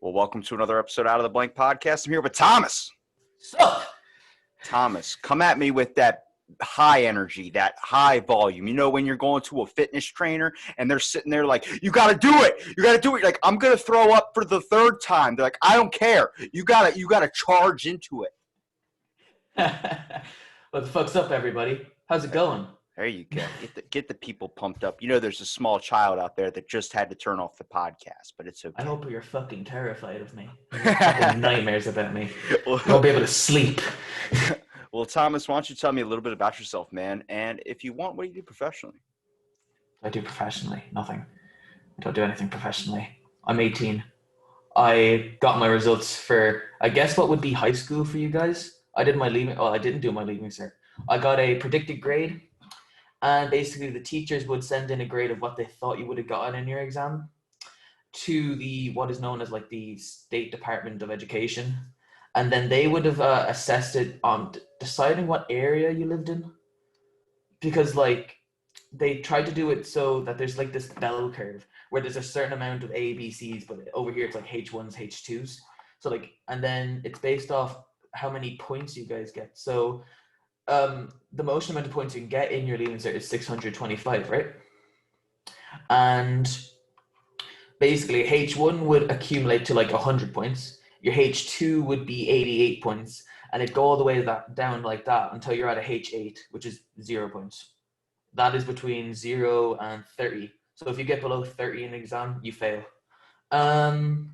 Well, welcome to another episode Out of the Blank podcast. I'm here with Thomas. Sup? Thomas, come at me with that high energy, that high volume. You know, when you're going to a fitness trainer and they're sitting there like, you got to do it. You got to do it. You're like, I'm going to throw up for the third time. They're like, I don't care. You got to charge into it. What the fuck's up, everybody? How's it going? There you go. Get the people pumped up. You know, there's a small child out there that just had to turn off the podcast, but it's okay. I hope you're fucking terrified of me. You're fucking nightmares about me. You won't be able to sleep. Well, Thomas, why don't you tell me a little bit about yourself, man? And if you want, what do you do professionally? I do professionally? Nothing. I don't do anything professionally. I'm 18. I got my results for, I guess what would be high school for you guys. I did my leaving, well, I didn't do my leaving cert. I got a predicted grade. And basically the teachers would send in a grade of what they thought you would have gotten in your exam to what is known as like the State Department of Education. And then they would have assessed it on deciding what area you lived in. Because like they tried to do it so that there's like this bell curve where there's a certain amount of A, B, C's, but over here it's like H1s, H2s. So like, and then it's based off how many points you guys get. So the most amount of points you can get in your leaving cert is 625, right? And basically H1 would accumulate to like 100 points. Your H2 would be 88 points, and it'd go all the way down like that until you're at a H8, which is 0 points. That is between 0 and 30. So if you get below 30 in an exam, you fail. And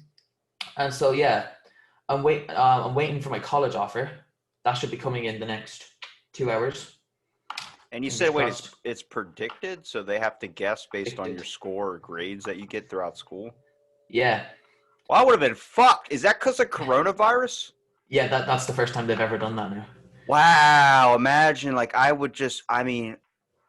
so yeah, I'm waiting for my college offer. That should be coming in the next 2 hours. And you said, wait, it's predicted? So they have to guess based on your score or grades that you get throughout school? Yeah. Well, I would have been fucked. Is that because of coronavirus? Yeah, that's the first time they've ever done that now. Wow. Imagine, like,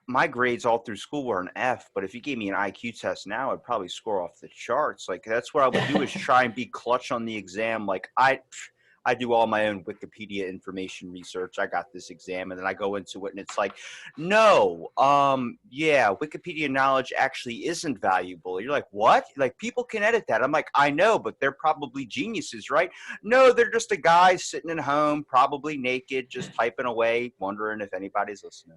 my grades all through school were an F, but if you gave me an IQ test now, I'd probably score off the charts. Like, that's what I would do is try and be clutch on the exam. Like, I do all my own Wikipedia information research. I got this exam, and then I go into it, and it's like, no, Wikipedia knowledge actually isn't valuable. You're like, what? Like, people can edit that. I'm like, I know, but they're probably geniuses, right? No, they're just a guy sitting at home, probably naked, just typing away, wondering if anybody's listening.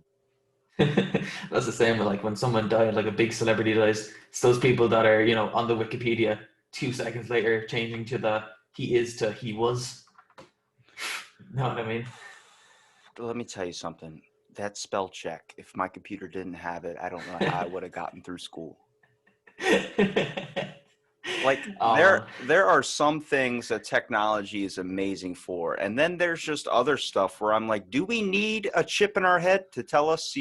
That's the same with like when someone died, like a big celebrity dies. It's those people that are, on the Wikipedia 2 seconds later changing to the he is to he was. Know what I mean? Let me tell you something. That spell check, if my computer didn't have it, I don't know how I would have gotten through school. Like, there are some things that technology is amazing for. And then there's just other stuff where I'm like, do we need a chip in our head to tell us,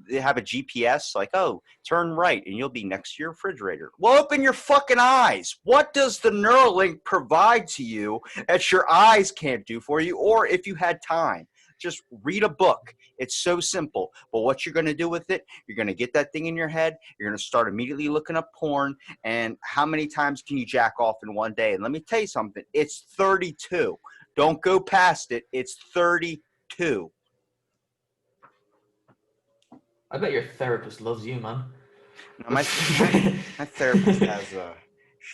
they have a GPS, like, oh, turn right and you'll be next to your refrigerator. Well, open your fucking eyes. What does the Neuralink provide to you that your eyes can't do for you? Or if you had time, just read a book. It's so simple. But what you're going to do with it, you're going to get that thing in your head. You're going to start immediately looking up porn. And how many times can you jack off in one day? And let me tell you something. It's 32. Don't go past it. It's 32. I bet your therapist loves you, man. No, my therapist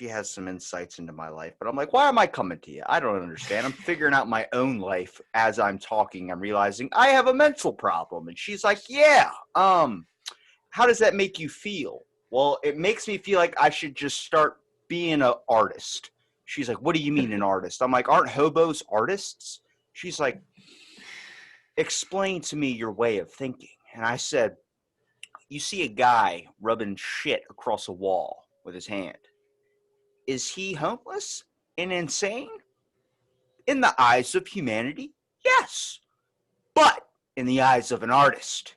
has some insights into my life, but I'm like, why am I coming to you? I don't understand. I'm figuring out my own life as I'm talking. I'm realizing I have a mental problem. And she's like, yeah, how does that make you feel? Well, it makes me feel like I should just start being an artist. She's like, what do you mean an artist? I'm like, aren't hobos artists? She's like, explain to me your way of thinking. And I said, you see a guy rubbing shit across a wall with his hand. Is he homeless and insane? In the eyes of humanity, yes. But in the eyes of an artist,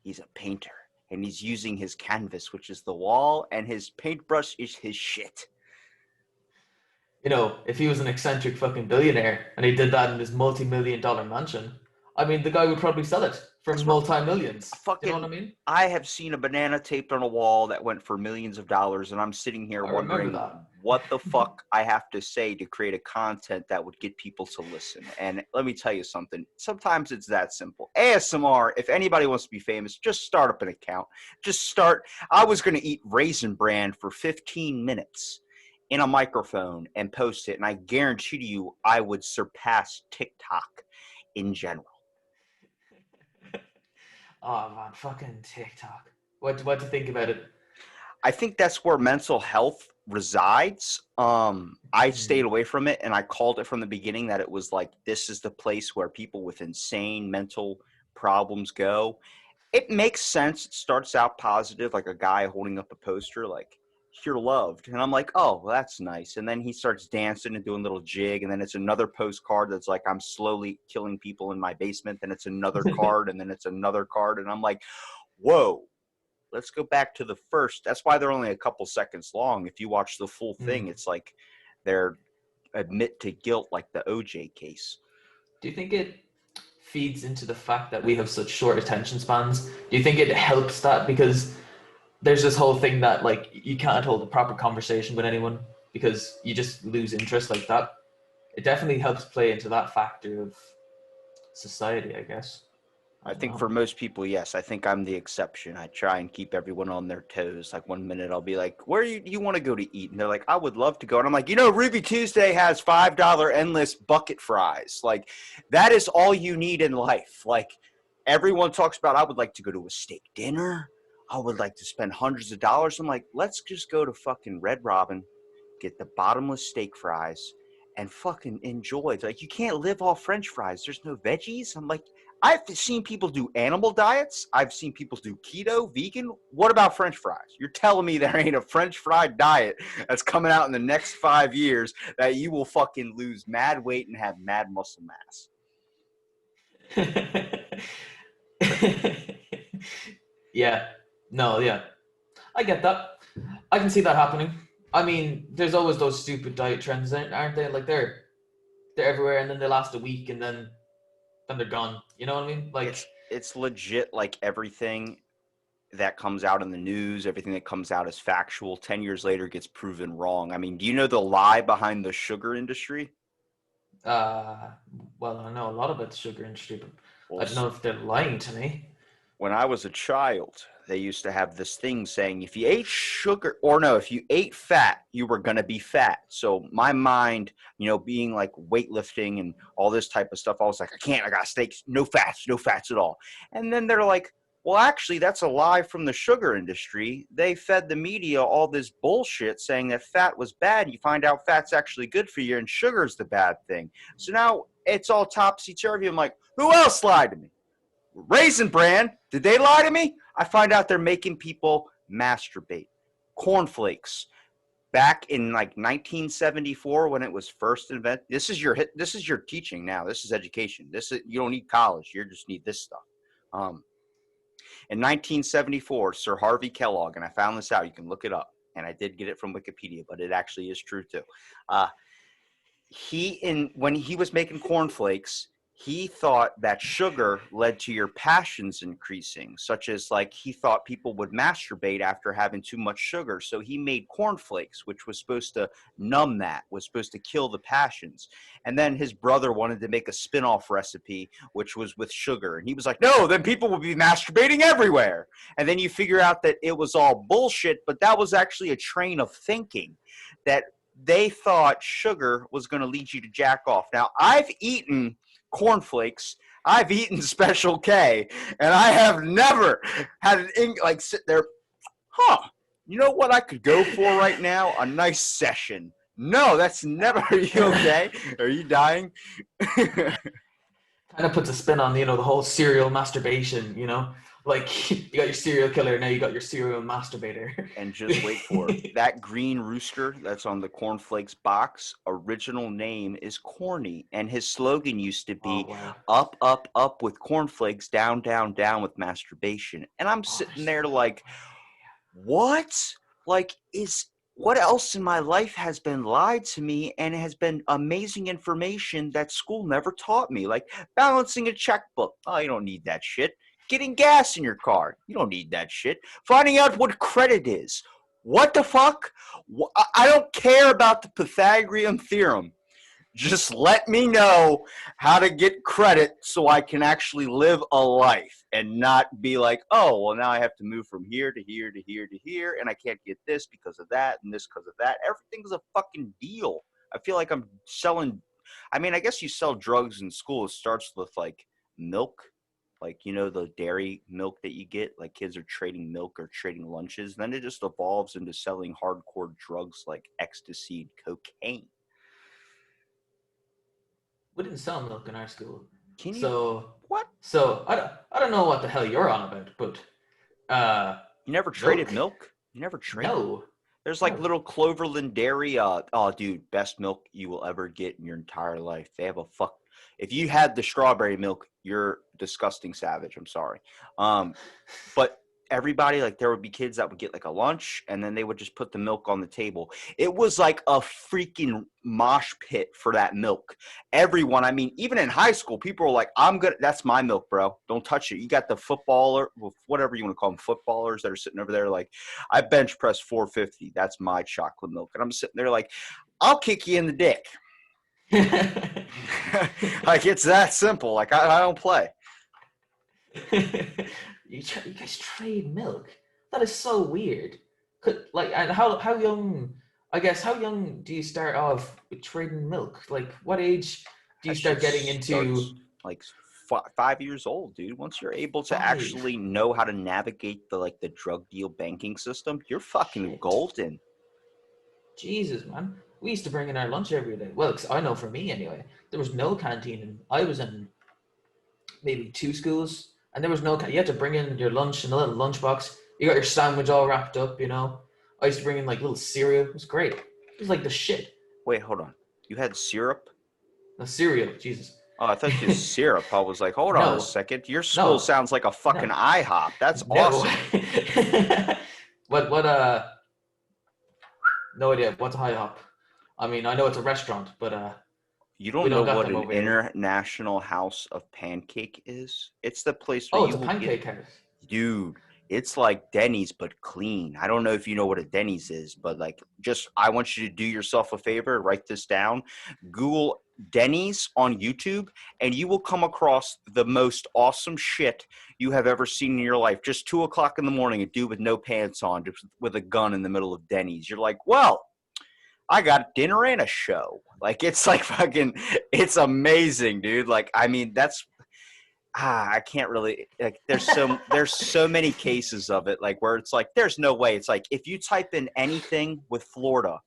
he's a painter. And he's using his canvas, which is the wall, and his paintbrush is his shit. If he was an eccentric fucking billionaire and he did that in his multi-million-dollar mansion, I mean, the guy would probably sell it for multi-millions. You know what I mean? I have seen a banana taped on a wall that went for millions of dollars, and I'm sitting here wondering what the fuck I have to say to create a content that would get people to listen. And let me tell you something. Sometimes it's that simple. ASMR, if anybody wants to be famous, just start up an account. Just start. I was going to eat Raisin Bran for 15 minutes. in a microphone and post it, and I guarantee to you I would surpass TikTok in general. Oh man, fucking TikTok. What do you think about it? I think that's where mental health resides. I stayed Mm. away from it, and I called it from the beginning that it was like this is the place where people with insane mental problems go. It makes sense. It starts out positive, like a guy holding up a poster, like "You're loved," and I'm like, "Oh, well, that's nice." And then he starts dancing and doing a little jig, and then it's another postcard that's like, "I'm slowly killing people in my basement." Then it's another card, and then it's another card, and I'm like, "Whoa." Let's go back to the first. That's why they're only a couple seconds long. If you watch the full thing, Mm. it's like they're admit to guilt, like the OJ case. Do you think it feeds into the fact that we have such short attention spans? Do you think it helps that because there's this whole thing that like you can't hold a proper conversation with anyone because you just lose interest like that? It definitely helps play into that factor of society, I guess. I I don't think know. for most people, yes. I think I'm the exception. I try and keep everyone on their toes. Like one minute I'll be like, "Where you want to go to eat?" And they're like, "I would love to go." And I'm like, Ruby Tuesday has $5 endless bucket fries. Like that is all you need in life. Like everyone talks about, I would like to go to a steak dinner. I would like to spend hundreds of dollars. I'm like, let's just go to fucking Red Robin, get the bottomless steak fries, and fucking enjoy. It's like you can't live off French fries. There's no veggies. I'm like, I've seen people do animal diets. I've seen people do keto, vegan. What about French fries? You're telling me there ain't a French fry diet that's coming out in the next 5 years that you will fucking lose mad weight and have mad muscle mass? Yeah. No, yeah. I get that. I can see that happening. I mean, there's always those stupid diet trends, aren't they? Like they're everywhere and then they last a week and then they're gone. You know what I mean? Like It's legit like everything that comes out in the news, everything that comes out as factual, 10 years later gets proven wrong. I mean, do you know the lie behind the sugar industry? uh well, I know a lot about the sugar industry, but Well, I don't know if they're lying to me. when I was a child, they used to have this thing saying if you ate sugar, or no, if you ate fat, you were going to be fat. So my mind, being like weightlifting and all this type of stuff, I was like, I can't, I got steaks, no fats at all. And then they're like, well, actually, that's a lie from the sugar industry. They fed the media all this bullshit saying that fat was bad. You find out fat's actually good for you and sugar's the bad thing. So now it's all topsy-turvy. I'm like, who else lied to me? Raisin Bran, did they lie to me? I find out they're making people masturbate. Cornflakes. Back in like 1974 when it was first invented. This is your teaching now. This is education. You don't need college. You just need this stuff. Um, in 1974, Sir Harvey Kellogg, and I found this out. You can look it up, and I did get it from Wikipedia, but it actually is true too. Uh, when he was making cornflakes, he thought that sugar led to your passions increasing, such as like he thought people would masturbate after having too much sugar. So he made cornflakes, which was supposed to numb that, was supposed to kill the passions. And then his brother wanted to make a spin-off recipe, which was with sugar. And he was like, no, then people will be masturbating everywhere. And then you figure out that it was all bullshit, but that was actually a train of thinking that they thought sugar was going to lead you to jack off. Now, I've eaten cornflakes, I've eaten Special K, and I have never had like sit there, you know what I could go for right now? A nice session. No, that's never. Are you okay? Are you dying? Kind of puts a spin on the whole serial masturbation. Like you got your serial killer, now you got your serial masturbator. And just wait for it. That green rooster that's on the cornflakes box, original name is Corny. And his slogan used to Oh be wow. up, up, up with cornflakes, down, down, down with masturbation. And I'm Oh, sitting there's there like, what? Like, what else in my life has been lied to me and has been amazing information that school never taught me? Like balancing a checkbook. Oh, you don't need that shit. Getting gas in your car. You don't need that shit. Finding out what credit is. What the fuck? I don't care about the Pythagorean theorem. Just let me know how to get credit so I can actually live a life and not be like, oh, well, now I have to move from here to here to here to here, and I can't get this because of that and this because of that. Everything's a fucking deal. I feel like I'm selling. I mean, I guess you sell drugs in school. It starts with like milk, like, the dairy milk that you get. Like kids are trading milk or trading lunches. Then it just evolves into selling hardcore drugs like ecstasy and cocaine. We didn't sell milk in our school, Can you? so What? I don't know what the hell you're on about, but uh, You never traded milk? milk? You never traded? No, There's like no. little Cloverland Dairy. Oh, dude, best milk you will ever get in your entire life. They have a fuck. If you had the strawberry milk, you're disgusting savage. I'm sorry. But everybody, like, there would be kids that would get like a lunch and then they would just put the milk on the table. It was like a freaking mosh pit for that milk. Everyone, I mean, even in high school, people were like, that's my milk, bro, don't touch it. You got the footballer, whatever you want to call them, footballers that are sitting over there like, I bench press 450, that's my chocolate milk. And I'm sitting there like, I'll kick you in the dick. Like, it's that simple. Like, I don't play. You guys trade milk? That is so weird. And how young? I guess how young do you start off with trading milk? Like, what age do you That shit start getting starts into like 5 years old, dude. Once you're able to five? actually know how to navigate the drug deal banking system, you're fucking Shit, golden. Jesus, man. We used to bring in our lunch every day. Well, I know for me anyway, there was no canteen, and I was in maybe two schools, and there was no. You had to bring in your lunch in a little lunchbox. You got your sandwich all wrapped up, you know. I used to bring in like little cereal. It was great. It was like the shit. Wait, hold on. You had syrup? The cereal, Jesus. Oh, I thought you said syrup. I was like, hold on a No, second. Your school no, sounds like a fucking no, IHOP. That's no. awesome. what? No idea. What's a high hop? I mean, I know it's a restaurant, but You we don't know don't got what them an over here. international house of pancake is? It's the place where Oh, you it's a will get. pancake house. Dude, it's like Denny's but clean. I don't know if you know what a Denny's is, but like, just I want you to do yourself a favor, write this down. Google Denny's on YouTube and you will come across the most awesome shit you have ever seen in your life. Just 2 o'clock in the morning, a dude with no pants on, just with a gun in the middle of Denny's. You're like, well, I got dinner and a show. Like, it's like fucking, it's amazing, dude. Like, I mean, I can't really, like, there's so many cases of it, like, where it's like there's no way. It's like if you type in anything with Florida,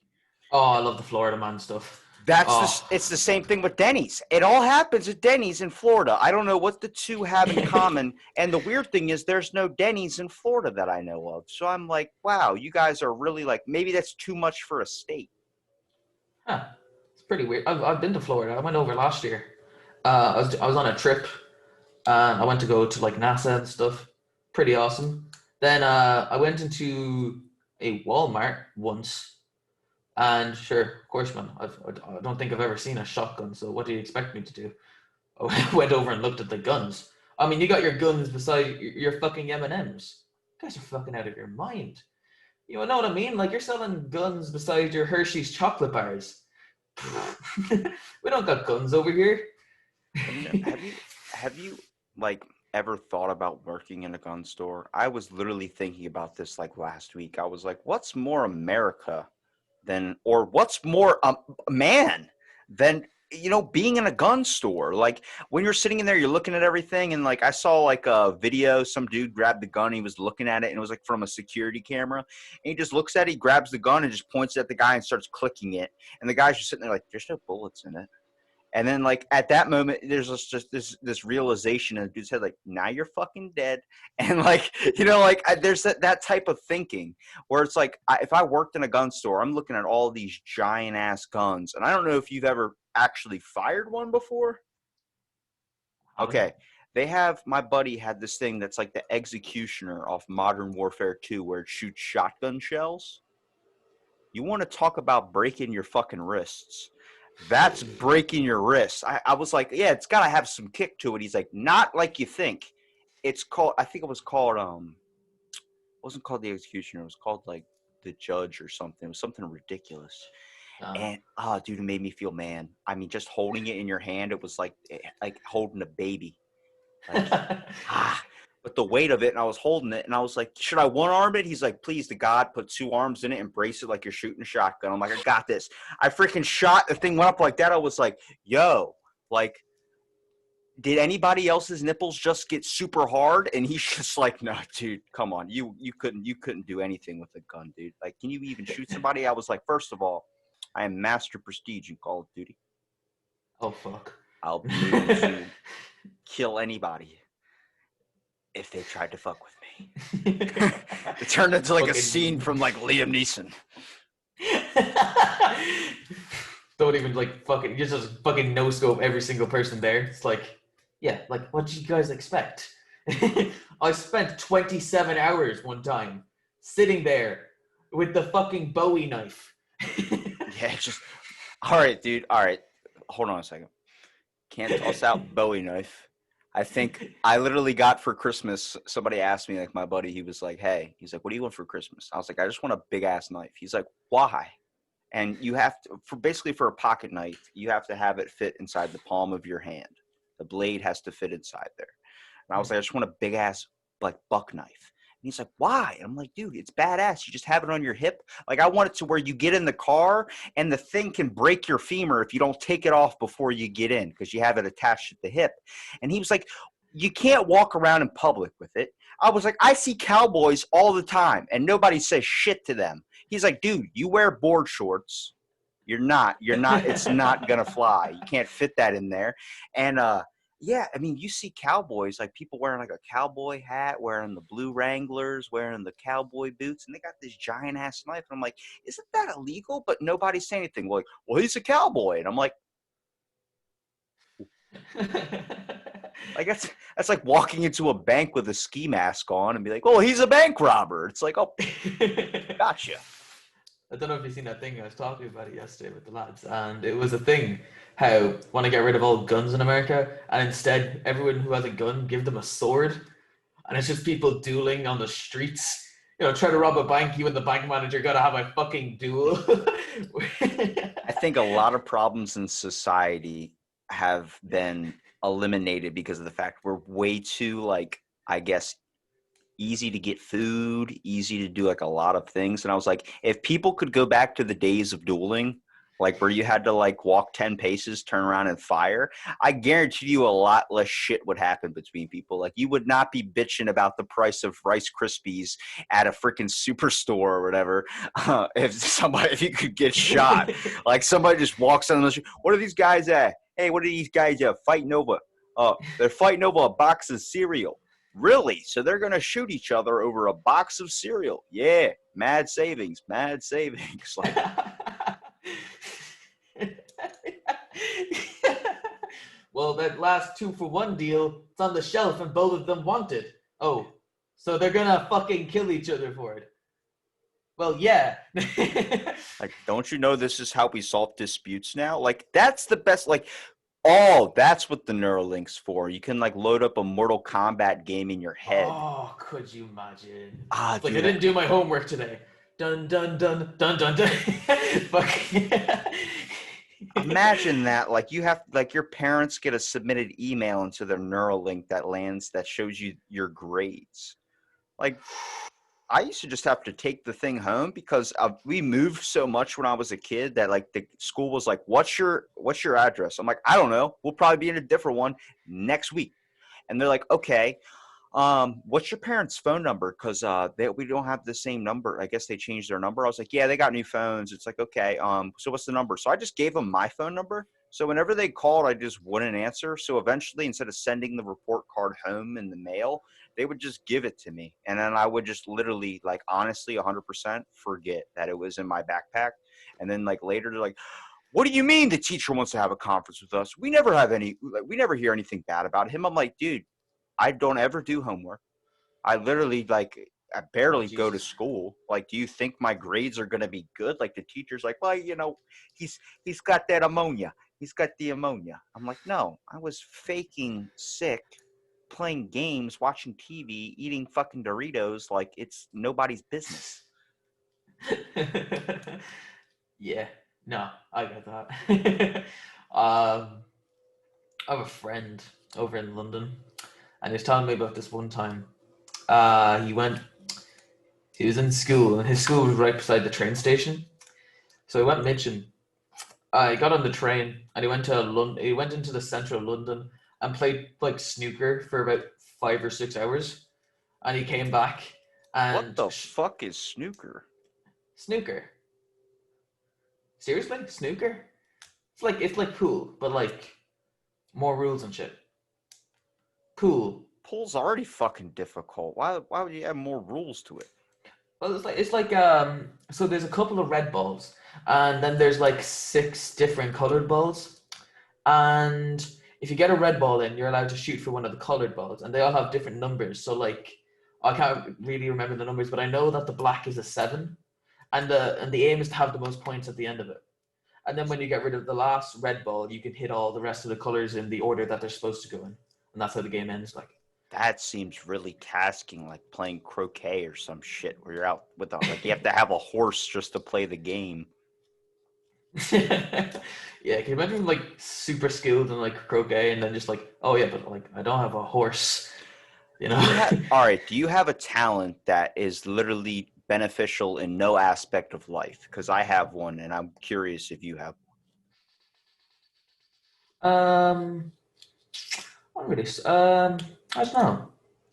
Oh, I love the Florida man stuff. Oh, it's the same thing with Denny's. It all happens at Denny's in Florida. I don't know what the two have in common. And the weird thing is there's no Denny's in Florida that I know of. So I'm like, wow, you guys are really, like, maybe that's too much for a state. huh. It's pretty weird. I've been to Florida. I went over last year. I was on a trip. I went to go to like NASA and stuff. Pretty awesome. Then I went into a Walmart once, and sure, of course, man. I don't think I've ever seen a shotgun. So what do you expect me to do? I went over and looked at the guns. I mean, you got your guns beside your fucking M&Ms. You guys are fucking out of your mind. You know what I mean? Like you're selling guns beside your Hershey's chocolate bars. We don't got guns over here. Have you like ever thought about working in a gun store? I was literally thinking about this like last week. I was like, what's more America than, or what's more man than, being in a gun store? Like, when you're sitting in there, you're looking at everything, and like I saw like a video, some dude grabbed the gun, he was looking at it, and it was like from a security camera, and he just looks at it, he grabs the gun and just points at the guy and starts clicking it, and the guy's just sitting there like, there's no bullets in it. And then, like, at that moment, there's just this realization in the dude's head, like, now you're fucking dead. And like, like, there's that type of thinking where it's like, if I worked in a gun store, I'm looking at all these giant ass guns, and I don't know if you've ever actually fired one before. Haven't. Okay, my buddy had this thing that's like the executioner off Modern Warfare 2, where it shoots shotgun shells. You want to talk about breaking your fucking wrists? That's breaking your wrist. I was like, yeah, it's got to have some kick to it. He's like, not like you think. It's called, I think it was called, it wasn't called the executioner. It was called like the judge or something. It was something ridiculous. No. And dude, it made me feel man. I mean, just holding it in your hand, it was like holding a baby. Like ah, but the weight of it, and I was holding it, and I was like, should I one arm it? He's like, please to God, put two arms in it and brace it like you're shooting a shotgun. I'm like, I got this. I freaking shot. The thing went up like that. I was like, yo, like, did anybody else's nipples just get super hard? And he's just like, no, dude, come on, you couldn't do anything with a gun, dude. Like, can you even shoot somebody? I was like, first of all, I am master prestige in Call of Duty. Oh fuck. I'll be able to kill anybody if they tried to fuck with me. It turned into like a scene Fucking. from like Liam Neeson. Don't even like fucking. You just fucking no scope every single person there. It's like, yeah, like what did you guys expect? I spent 27 hours one time sitting there with the fucking Bowie knife. Yeah, just all right, dude. All right, hold on a second. Can't toss out Bowie knife. I think I literally got for Christmas. Somebody asked me, like my buddy. He was like, "Hey," he's like, "What do you want for Christmas?" I was like, "I just want a big ass knife." He's like, "Why?" And you have to, for basically for a pocket knife, you have to have it fit inside the palm of your hand. The blade has to fit inside there. And I was like, I just want a big ass like buck knife. And he's like, why? And I'm like, dude, it's badass. You just have it on your hip. Like, I want it to where you get in the car and the thing can break your femur if you don't take it off before you get in because you have it attached at the hip. And he was like, you can't walk around in public with it. I was like, I see cowboys all the time and nobody says shit to them. He's like, dude, you wear board shorts. It's not gonna fly. You can't fit that in there. And yeah, I mean, you see cowboys, like people wearing like a cowboy hat, wearing the blue Wranglers, wearing the cowboy boots, and they got this giant ass knife. And I'm like, isn't that illegal? But nobody's saying anything. Like, well, he's a cowboy. And I'm like that's like walking into a bank with a ski mask on and be like, oh, he's a bank robber. It's like, oh, gotcha. I don't know if you've seen that thing I was talking about it yesterday with the lads, and it was a thing how want to get rid of all guns in America, and instead everyone who has a gun give them a sword, and it's just people dueling on the streets. You know, try to rob a bank, you and the bank manager gotta have a fucking duel. I think a lot of problems in society have been eliminated because of the fact we're way too like, I guess, easy to get food, easy to do like a lot of things. And I was like, if people could go back to the days of dueling, like where you had to like walk 10 paces, turn around and fire, I guarantee you a lot less shit would happen between people. Like you would not be bitching about the price of Rice Krispies at a freaking superstore or whatever. If you could get shot, like somebody just walks on the street, what are these guys at? Hey, what are these guys fighting over? They're fighting over a box of cereal. Really? So they're going to shoot each other over a box of cereal? Yeah, mad savings, mad savings. Like, Well, that last 2-for-1 deal, it's on the shelf and both of them want it. Oh, so they're gonna fucking kill each other for it. Well, yeah. like, don't you know this is how we solve disputes now? Like, that's the best. Like, oh, that's what the Neuralink's for. You can like load up a Mortal Kombat game in your head. Oh, could you imagine? Ah, It's like I dude, didn't do my homework today. Dun dun dun dun dun dun. Fuck. imagine that. Like, you have like your parents get a submitted email into their Neuralink that shows you your grades. Like, I used to just have to take the thing home because we moved so much when I was a kid that like the school was like, "What's your address?" I'm like, "I don't know. We'll probably be in a different one next week." And they're like, "Okay, what's your parents' phone number? Because we don't have the same number. I guess they changed their number." I was like, "Yeah, they got new phones." It's like, "Okay, so what's the number?" So I just gave them my phone number. So whenever they called, I just wouldn't answer. So eventually, instead of sending the report card home in the mail, they would just give it to me, and then I would just literally, like, honestly, 100% forget that it was in my backpack. And then like later, they're like, "What do you mean the teacher wants to have a conference with us? We never have any. Like, we never hear anything bad about him." I'm like, dude, I don't ever do homework. I literally like I Oh barely go to Jesus. school. Like, do you think my grades are gonna be good? Like the teacher's like, well, he's he's got that ammonia. He's got the ammonia. I'm like, no, I was faking sick, playing games, watching TV, eating fucking Doritos like it's nobody's business. Yeah. No, I get that. I have a friend over in London, and he was telling me about this one time. He went. He was in school, and his school was right beside the train station. So he went mitching. He got on the train, and he went to London. He went into the centre of London and played like snooker for about 5 or 6 hours. And he came back What and the fuck is snooker? snooker. Seriously, snooker? It's like pool, but like more rules and shit. Pool. Pool's already fucking difficult. Why would you add more rules to it? Well, it's like so there's a couple of red balls, and then there's like six different colored balls, and if you get a red ball in, you're allowed to shoot for one of the colored balls, and they all have different numbers. So like I can't really remember the numbers, but I know that the black is a 7, and the aim is to have the most points at the end of it. And then when you get rid of the last red ball, you can hit all the rest of the colors in the order that they're supposed to go in, and that's how the game ends. Like. That seems really tasking, like playing croquet or some shit where you're out with like you have to have a horse just to play the game. Yeah, can you imagine like super skilled in like croquet and then just like, oh yeah, but like I don't have a horse, you know? All right, do you have a talent that is literally beneficial in no aspect of life? Because I have one, and I'm curious if you have. um, not really. I don't know.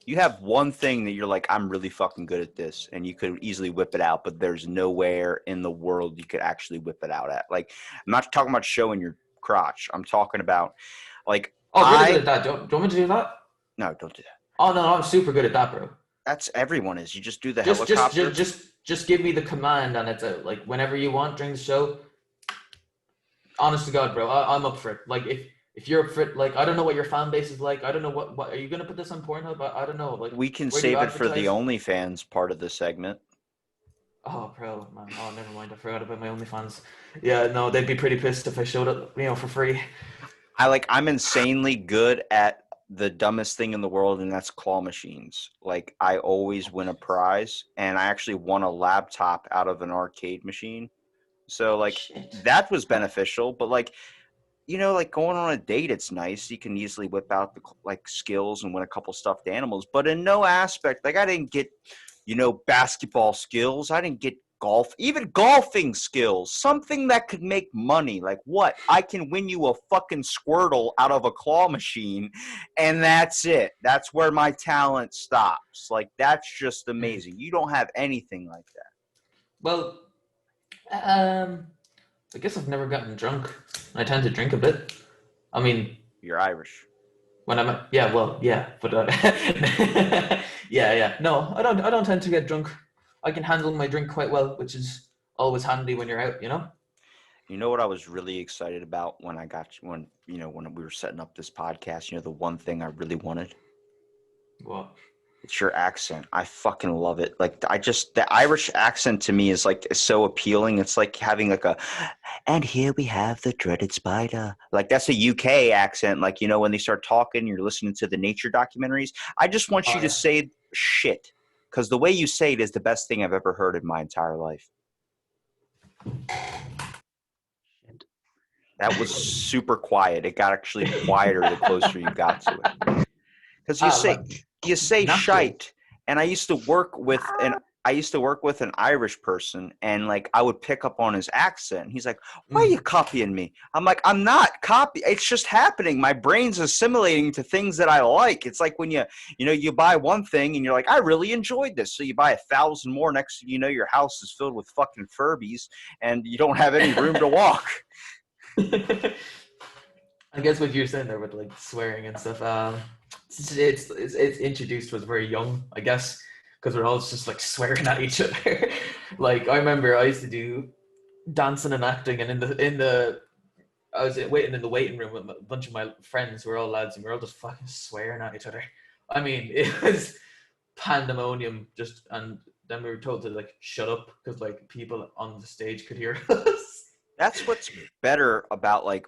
You have one thing that you're like, I'm really fucking good at this, and you could easily whip it out, but there's nowhere in the world you could actually whip it out at. Like, I'm not talking about showing your crotch. I'm talking about, like, Oh, really good at that. Do you want me to do that? no, don't do that. Oh no, I'm super good at that, bro. That's everyone is. You just do the Just, just, helicopter. just, just, just give me the command and it's out. Like whenever you want during the show. Honest to God, bro, I'm up for it. Like if you're up for it, like I don't know what your fan base is like. I don't know what are you gonna put this on Pornhub? I don't know. Like We can where do you save it for the advertise? OnlyFans part of the segment. Oh, bro, man. Oh, never mind. I forgot about my OnlyFans. Yeah, no, they'd be pretty pissed if I showed it, for free. I'm insanely good at the dumbest thing in the world, and that's claw machines. Like, I always win a prize, and I actually won a laptop out of an arcade machine. So, like, Shit. that was beneficial. But, like, like going on a date, it's nice. You can easily whip out the like skills and win a couple stuffed animals. But in no aspect, like I didn't get, basketball skills. I didn't get even golfing skills. Something that could make money. Like what? I can win you a fucking Squirtle out of a claw machine, and that's it. That's where my talent stops. Like that's just amazing. You don't have anything like that. Well, I guess I've never gotten drunk. I tend to drink a bit. I mean, You're Irish. when I'm yeah, well, yeah, but yeah. No, I don't tend to get drunk. I can handle my drink quite well, which is always handy when you're out, you know? You know what I was really excited about when when we were setting up this podcast, the one thing I really wanted? What? It's your accent. I fucking love it. Like the Irish accent to me is so appealing. It's like having like and here we have the dreaded spider. Like that's a UK accent. Like, when they start talking, you're listening to the nature documentaries. I just want Oh you to yeah. say shit. Because the way you say it is the best thing I've ever heard in my entire life. That was super quiet. It got actually quieter the closer you got to it. Because Like you say natural. shite, and I used to work with an Irish person, and like I would pick up on his accent. He's like, "Why are you Mm. copying me?" I'm like, "I'm not copy. It's just happening. My brain's assimilating to things that I like. It's like when you buy one thing and you're like, I really enjoyed this, so you buy 1,000 more. Next, thing you know, your house is filled with fucking Furbies, and you don't have any room to walk. I guess what you're saying there with like swearing and stuff, it's introduced was very young, I guess, because we're all just like swearing at each other. Like I remember I used to do dancing and acting, and in the I was waiting in the waiting room with a bunch of my friends who were all lads, and we were all just fucking swearing at each other. I mean, it was pandemonium. And then we were told to like shut up because like people on the stage could hear us. That's what's better about like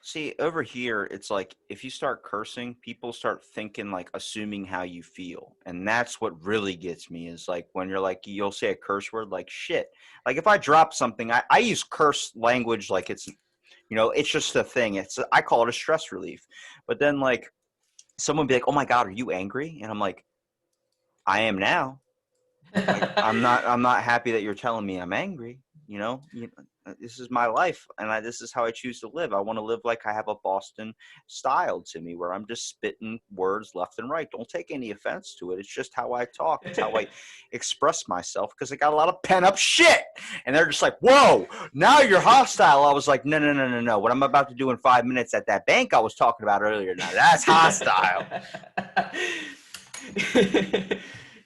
See, over here, it's like if you start cursing, people start thinking like assuming how you feel. And that's what really gets me is like when you're like, you'll say a curse word like shit. Like if I drop something, I use curse language like it's, it's just a thing. I call it a stress relief. But then like someone be like, oh my God, are you angry? And I'm like, I am now. Like I'm not happy that you're telling me I'm angry. This is my life, and this is how I choose to live. I want to live like I have a Boston style to me, where I'm just spitting words left and right. Don't take any offense to it. It's just how I talk. It's how I express myself because I got a lot of pent up shit. And they're just like, "Whoa, now you're hostile." I was like, "No, no, no, no, no. What I'm about to do in 5 minutes at that bank I was talking about earlier. Now that's hostile."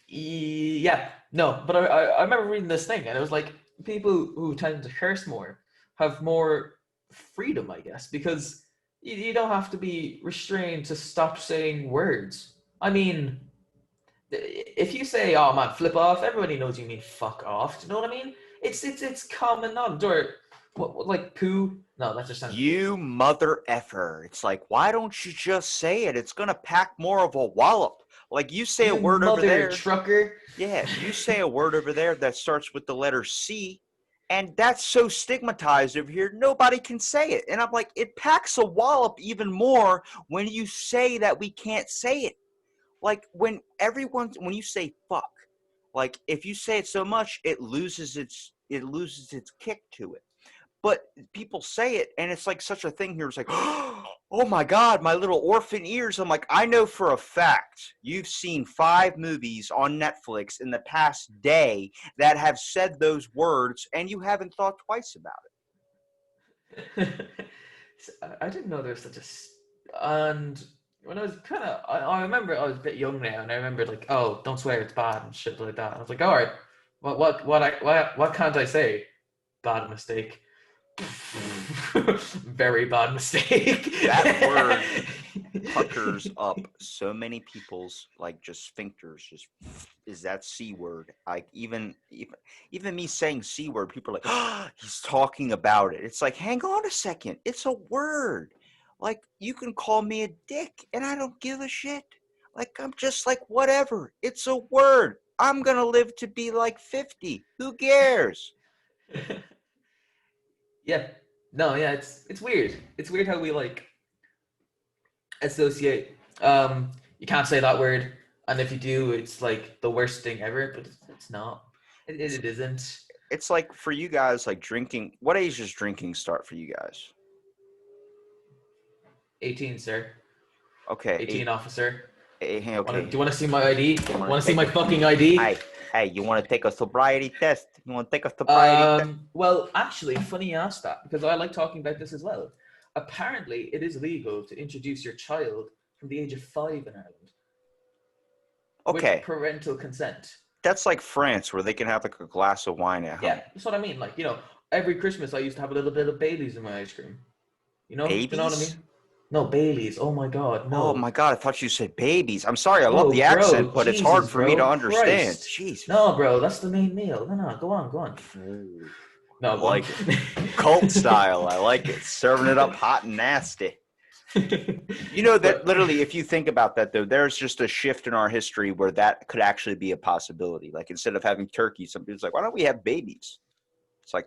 Yeah, no, but I remember reading this thing, and it was like people who tend to curse more have more freedom, I guess, because you don't have to be restrained to stop saying words. I mean, if you say, "Oh man, flip off," everybody knows you mean "fuck off." Do you know what I mean? It's common knowledge. Or what like poo? No, that just sounds gay. You mother effer. It's like, why don't you just say it? It's going to pack more of a wallop. Like, you say a You word over mother there. trucker. Yeah, you say a word over there that starts with the letter C, and that's so stigmatized over here, nobody can say it. And I'm like, it packs a wallop even more when you say that we can't say it. Like, when you say fuck, like, if you say it so much, it loses its kick to it. But people say it, and it's like such a thing here. It's like, oh my God, my little orphan ears. I'm like, I know for a fact you've seen 5 movies on Netflix in the past day that have said those words, and you haven't thought twice about I didn't know there was such and when I was I remember I was a bit young now, and I remember like, oh, don't swear, it's bad and shit like that. And I was like, all right, what can't I say? Bad mistake. Very bad mistake. it. That word puckers up so many people's like just sphincters. Just is that C word. Like even me saying C word, people are like, oh, he's talking about it. It's like, hang on a second, it's a word. Like, you can call me a dick and I don't give a shit. Like, I'm just like, whatever, it's a word. I'm gonna live to be like 50. Who cares? Yeah. No, yeah, it's weird. It's weird how we like associate. You can't say that word, and if you do, it's like the worst thing ever. But it's not. it's It isn't. it's like for you guys, like drinking, what age does drinking start for you guys? 18, sir. Okay, 18, officer. Do okay. you want to see my ID? You want Want to to see take my a fucking ID? hey, you want to take a sobriety test? You want to take a sobriety test? Well, actually, funny you asked that because I like talking about this as well. Apparently, it is legal to introduce your child from the age of 5 in Ireland with Okay, parental consent. that's like France, where they can have like a glass of wine at Yeah, home. that's what I mean. Like, every Christmas I used to have a little bit of Bailey's in my ice cream. Do you know what I Babies? mean? No, Bailey's. Oh my God, Oh no. my God, I thought you said babies. I'm sorry, I love Oh, the accent, bro, but it's hard Jesus, for me to bro, understand. Christ. Jesus. No, bro, that's the main meal. No, no, go on, go on. Ooh, I No, go on. like it. Cult style. I like it. Serving it up hot and nasty. You know that But literally, if you think about that, though, there's just a shift in our history where that could actually be a possibility. Like, instead of having turkey, some people's like, why don't we have babies? It's like,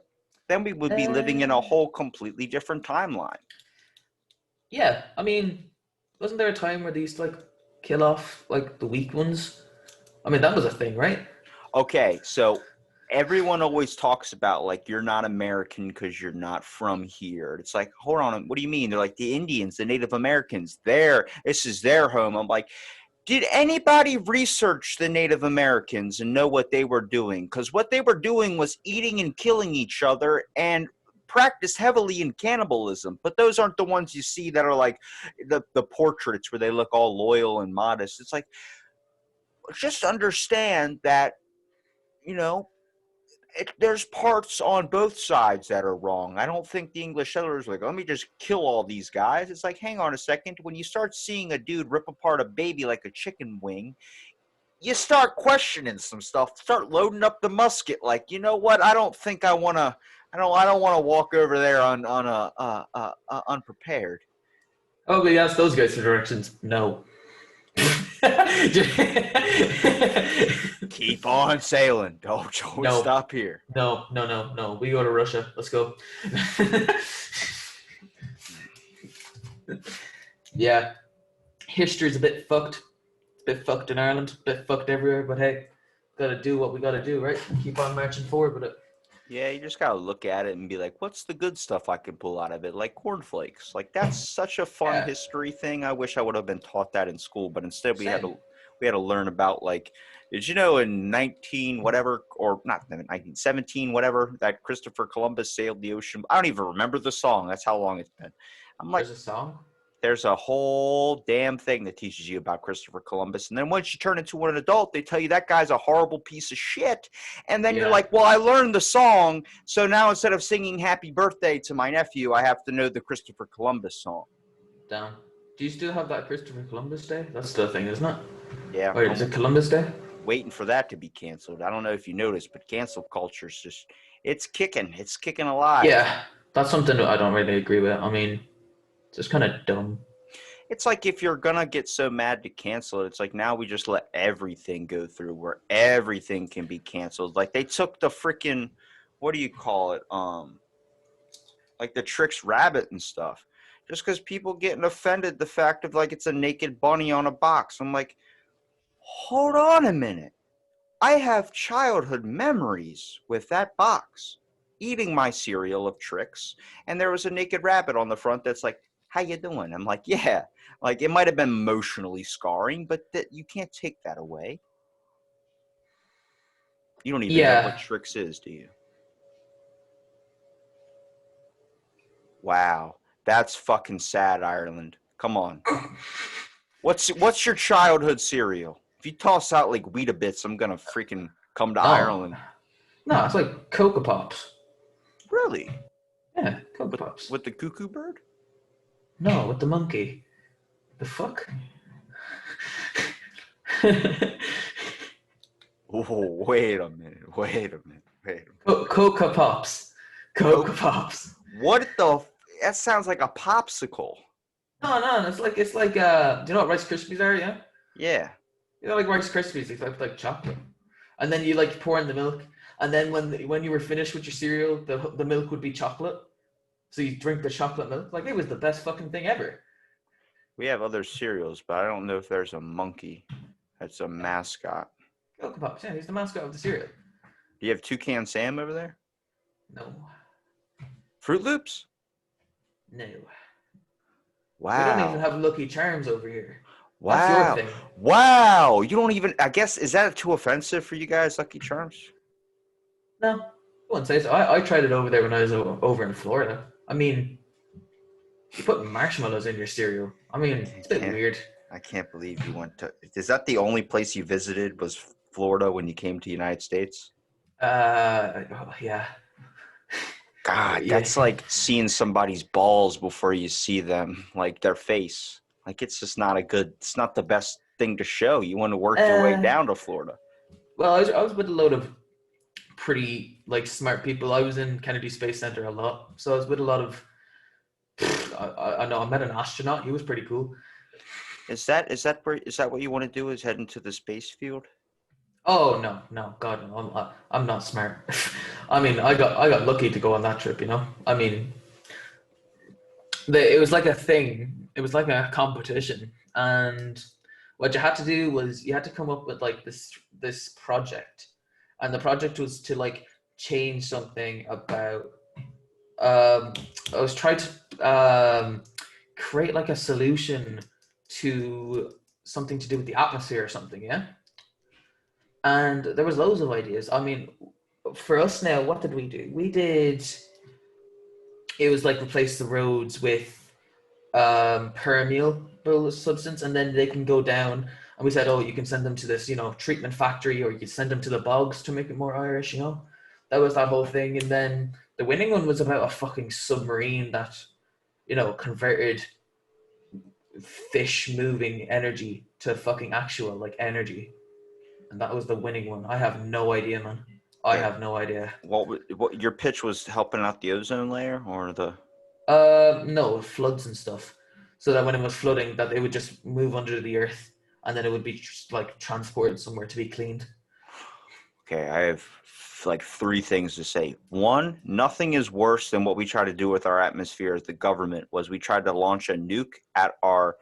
then we would be living in a uh, whole completely different timeline. yeah, I mean, wasn't there a time where they used to like kill off like the weak ones? I mean, that was a thing, right? Okay, so everyone always talks about like you're not American because you're not from here. It's like, hold on, what do you mean? They're like the Indians, the Native Americans. This is their home. I'm like, did anybody research the Native Americans and know what they were doing? Because what they were doing was eating and killing each other and practiced heavily in cannibalism. But those aren't the ones you see that are like the portraits where they look all loyal and modest. It's like, just understand that, you know, there's parts on both sides that are wrong. I don't think the English settlers were like, let me just kill all these guys. It's like, hang on a second. When you start seeing a dude rip apart a baby like a chicken wing, you start questioning some stuff. Start loading up the musket. Like, you know what? I don't think I want to. I don't want to walk over there unprepared. Oh, but you ask those guys for directions. No. Keep on sailing. Don't No, stop here. no. We go to Russia. Let's go. Yeah, history's a bit fucked. It's a bit fucked in Ireland, a bit fucked everywhere, but hey, gotta do what we gotta do, right? Keep on marching forward with it. Yeah, you just gotta look at it and be like, what's the good stuff I can pull out of it? Like cornflakes. Like that's such a fun Yeah, history thing. I wish I would have been taught that in school, but instead same. we had to learn about like did you know in 19 whatever or not 1917 whatever that Christopher Columbus sailed the ocean. I don't even remember the song. That's how long it's been. I'm like There's a song. there's a whole damn thing that teaches you about Christopher Columbus. And then once you turn into an adult, they tell you that guy's a horrible piece of shit. And then you're Yeah, like, well, I learned the song. So now instead of singing happy birthday to my nephew, I have to know the Christopher Columbus song. down. Do you still have that Christopher Columbus Day? That's still a thing, isn't it? Yeah, Or is I'm it Columbus Day? waiting for that to be canceled. I don't know if you noticed, but cancel culture's just, it's kicking. It's kicking alive. Yeah, that's something that I don't really agree with. I mean, it's just kind of dumb. It's like if you're gonna get so mad to cancel it, it's like now we just let everything go through where everything can be canceled. Like they took the freaking what do you call it? Like the Trix Rabbit and stuff. Just because people getting offended the fact of like it's a naked bunny on a box. I'm like, hold on a minute. I have childhood memories with that box. Eating my cereal of Trix, and there was a naked rabbit on the front that's like, "How you doing?" I'm like, "Yeah." Like it might have been emotionally scarring, but that you can't take that away. You don't even know what Yeah. Trix is, do you? Wow, that's fucking sad, Ireland. Come on. What's your childhood cereal? If you toss out like Weetabix, I'm gonna freaking come to No, Ireland. no, it's like Cocoa Pops. Really? Yeah, Cocoa With Pops. with the cuckoo bird? No, with the monkey. The fuck? Oh, wait a minute. Wait a minute. Wait a minute. Cocoa Pops. Cocoa Coke. Pops. What the? That sounds like a popsicle. No, it's like do you know what Rice Krispies are? Yeah, Yeah. you know like Rice Krispies, it's like chocolate, and then you like pour in the milk, and then when you were finished with your cereal, the milk would be chocolate, so you drink the chocolate milk. Like it was the best fucking thing ever. We have other cereals, but I don't know if there's a monkey that's a Yeah, mascot. Cocoa Pops. Yeah, he's the mascot of the cereal. Do you have Toucan Sam over there? No, Fruit Loops? no, we don't even Wow. have Lucky Charms over here. That's your Wow. thing. Wow. You don't even, I guess, is that too offensive for you guys, Lucky Charms? No, I wouldn't say so. I tried it over there when I was over in Florida. I mean, you put marshmallows in your cereal. I I mean, can't, it's a bit can't weird. I can't believe you went to, is that the only place you visited was Florida when you came to the United States? Yeah, God, yeah. that's like seeing somebody's balls before you see them, like their face. Like it's just not a good, it's not the best thing to show. You want to work your way Uh, down to Florida. well, I was with a load of pretty like smart people. I was in Kennedy Space Center a lot, so I was with a lot of. I know I met an astronaut. He was pretty cool. Is that what you want to do? Is head into the space field? Oh no, God no, I'm not smart. I mean, I got lucky to go on that trip. I mean, it was like a thing. It was like a competition, and what you had to do was you had to come up with like this project, and the project was to like change something about. I was trying to create like a solution to something to do with the atmosphere or something, yeah. And there was loads of ideas. I mean, for us now, what did we do? We did. It was like replace the roads with permeable substance, and then they can go down. And we said, oh, you can send them to this, treatment factory, or you can send them to the bogs to make it more Irish. That was that whole thing. And then the winning one was about a fucking submarine that, converted fish moving energy to fucking actual like energy. and that was the winning one. I have no idea, man. I Yeah. have no idea. What your pitch was helping out the ozone layer or the? No, floods and stuff. So that when it was flooding, that it would just move under the earth, and then it would be just, like, transported somewhere to be cleaned. Okay, I have like three things to say. One, nothing is worse than what we try to do with our atmosphere as the government was we tried to launch a nuke at our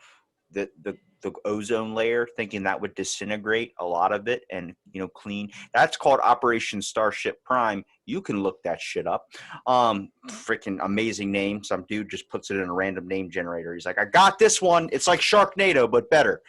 the ozone layer, thinking that would disintegrate a lot of it and clean. That's called Operation Starship Prime. You can look that shit up. Freaking amazing name. Some dude just puts it in a random name generator. He's like, I got this one. It's like Sharknado, but better.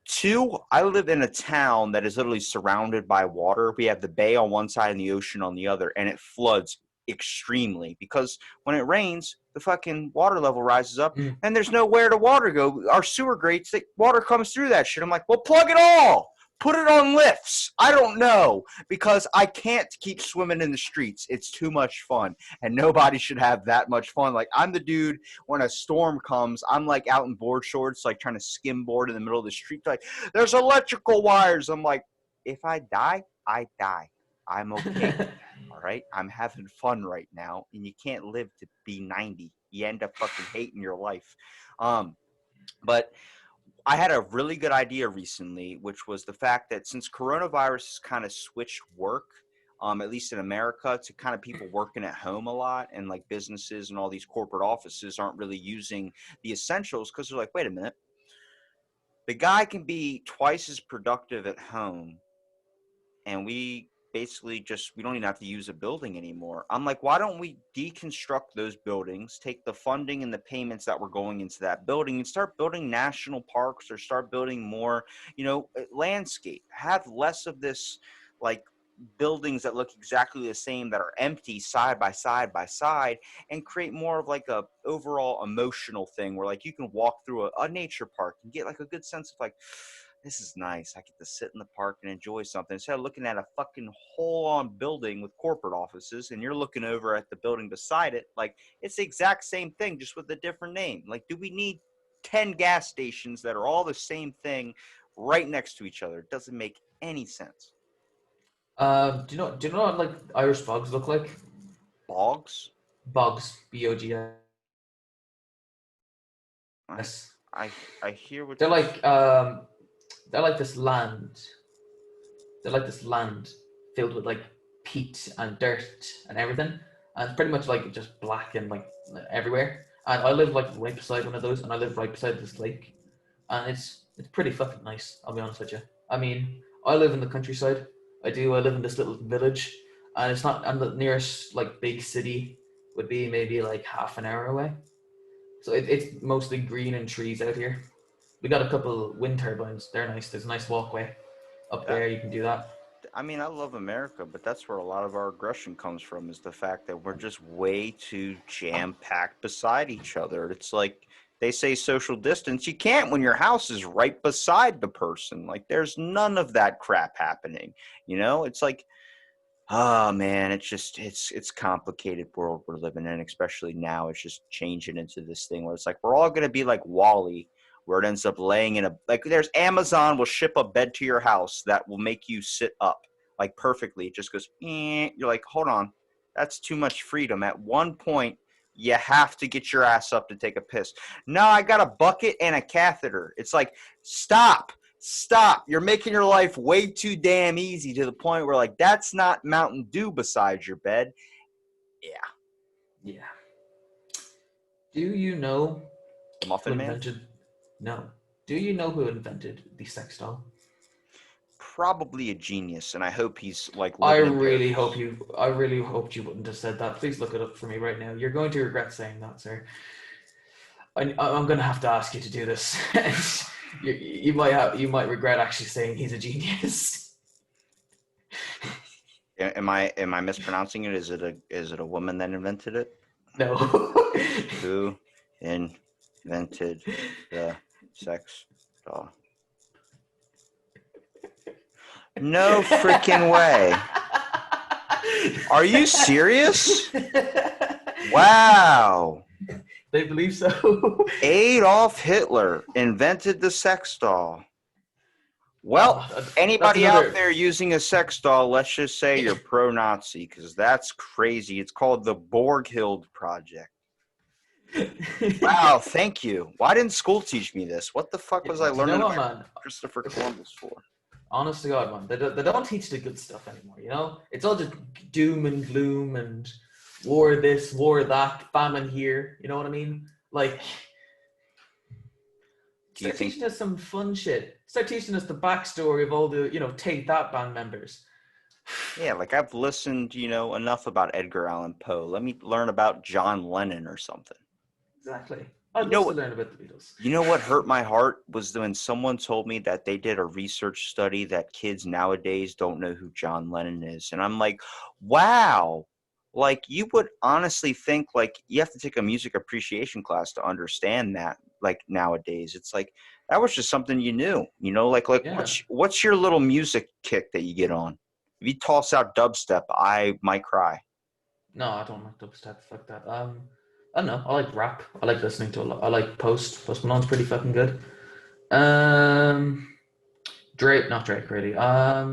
Two, I live in a town that is literally surrounded by water. We have the bay on one side and the ocean on the other, and it floods extremely because when it rains, the fucking water level rises up Mm. and there's nowhere to water go. Our sewer grates, the water comes through that shit. I'm like, well, plug it all. Put it on lifts. I don't know because I can't keep swimming in the streets. It's too much fun, and nobody should have that much fun. Like, I'm the dude when a storm comes, I'm like out in board shorts, like trying to skim board in the middle of the street. Like, there's electrical wires. I'm like, if I die, I die. I'm okay with that. All right. I'm having fun right now, and you can't live to be 90. You end up fucking hating your life. But I had a really good idea recently, which was the fact that since coronavirus has kind of switched work, at least in America, to kind of people working at home a lot, and like businesses and all these corporate offices aren't really using the essentials because they're like, wait a minute, the guy can be twice as productive at home, and we don't even have to use a building anymore. I'm like, why don't we deconstruct those buildings, take the funding and the payments that were going into that building and start building national parks or start building more, landscape, have less of this like buildings that look exactly the same that are empty side by side by side, and create more of like a overall emotional thing where like you can walk through a nature park and get like a good sense of like, this is nice. I get to sit in the park and enjoy something instead of looking at a fucking whole-on building with corporate offices, and you're looking over at the building beside it. Like, it's the exact same thing, just with a different name. Like, do we need 10 gas stations that are all the same thing right next to each other? It doesn't make any sense. Do you know what, like, Irish bogs look like? Bogs? Bogs, BOGS. I I I hear what They're you're. like they're like this land. They're like this land filled with, like, peat and dirt and everything, and pretty much like just black and like everywhere. And I live like right beside one of those, and I live right beside this lake, and it's pretty fucking nice. I'll be honest with you. I mean, I live in the countryside. I do. I live in this little village, and it's not. And the nearest like big city would be maybe like half an hour away. So it's mostly green and trees out here. We got a couple wind turbines. They're nice. There's a nice walkway up That there. You can do that. I mean, I love America, but that's where a lot of our aggression comes from, is the fact that we're just way too jam-packed beside each other. It's like they say social distance. You can't when your house is right beside the person. Like, there's none of that crap happening. It's like, oh man, it's complicated world we're living in, especially now. It's just changing into this thing where it's like we're all gonna be like Wally, where it ends up laying in a like there's Amazon will ship a bed to your house that will make you sit up like perfectly. It just goes, you're like, hold on, that's too much freedom. At one point, you have to get your ass up to take a piss. No, I got a bucket and a catheter. It's like, stop. You're making your life way too damn easy to the point where, like, that's not Mountain Dew beside your bed. Yeah. Yeah. Do you know The who Muffin Man? invented? No. Do you know who invented the sex doll? Probably a genius, and I hope he's, like, I living in really paradise. hope you. I really hoped you wouldn't have said that. Please look it up for me right now. You're going to regret saying that, sir. I'm going to have to ask you to do this. You might regret actually saying he's a genius. Am I mispronouncing it? Is it a woman that invented it? No. Who invented the sex doll? No freaking way. Are you serious? Wow. They believe so. Adolf Hitler invented the sex doll. Well, That's anybody out another. there using a sex doll, let's just say you're pro-Nazi because that's crazy. It's called the Borghild Project. Wow, thank you. Why didn't school teach me this? What the fuck was I Do you know learning what, about man? Christopher Columbus for? Honest to God, man, they don't teach the good stuff anymore. You know, it's all just doom and gloom and war this, war that, famine here. You know what I mean? Like, Do you start think? teaching us some fun shit. Start teaching us the backstory of all the, Take That band members. Yeah, like I've listened, enough about Edgar Allan Poe. Let me learn about John Lennon or something. Exactly. You I'd know love to what? learn about the Beatles. You know what hurt my heart was when someone told me that they did a research study that kids nowadays don't know who John Lennon is. And I'm like, wow. Like you would honestly think like you have to take a music appreciation class to understand that like nowadays. It's like that was just something you knew, like Yeah. what's your little music kick that you get on? If you toss out dubstep, I might cry. No, I don't like dubstep. Fuck that. I don't know. I like rap. I like listening to a lot. I like Post. Post Malone's pretty fucking good. Um, Drake, not Drake, really. I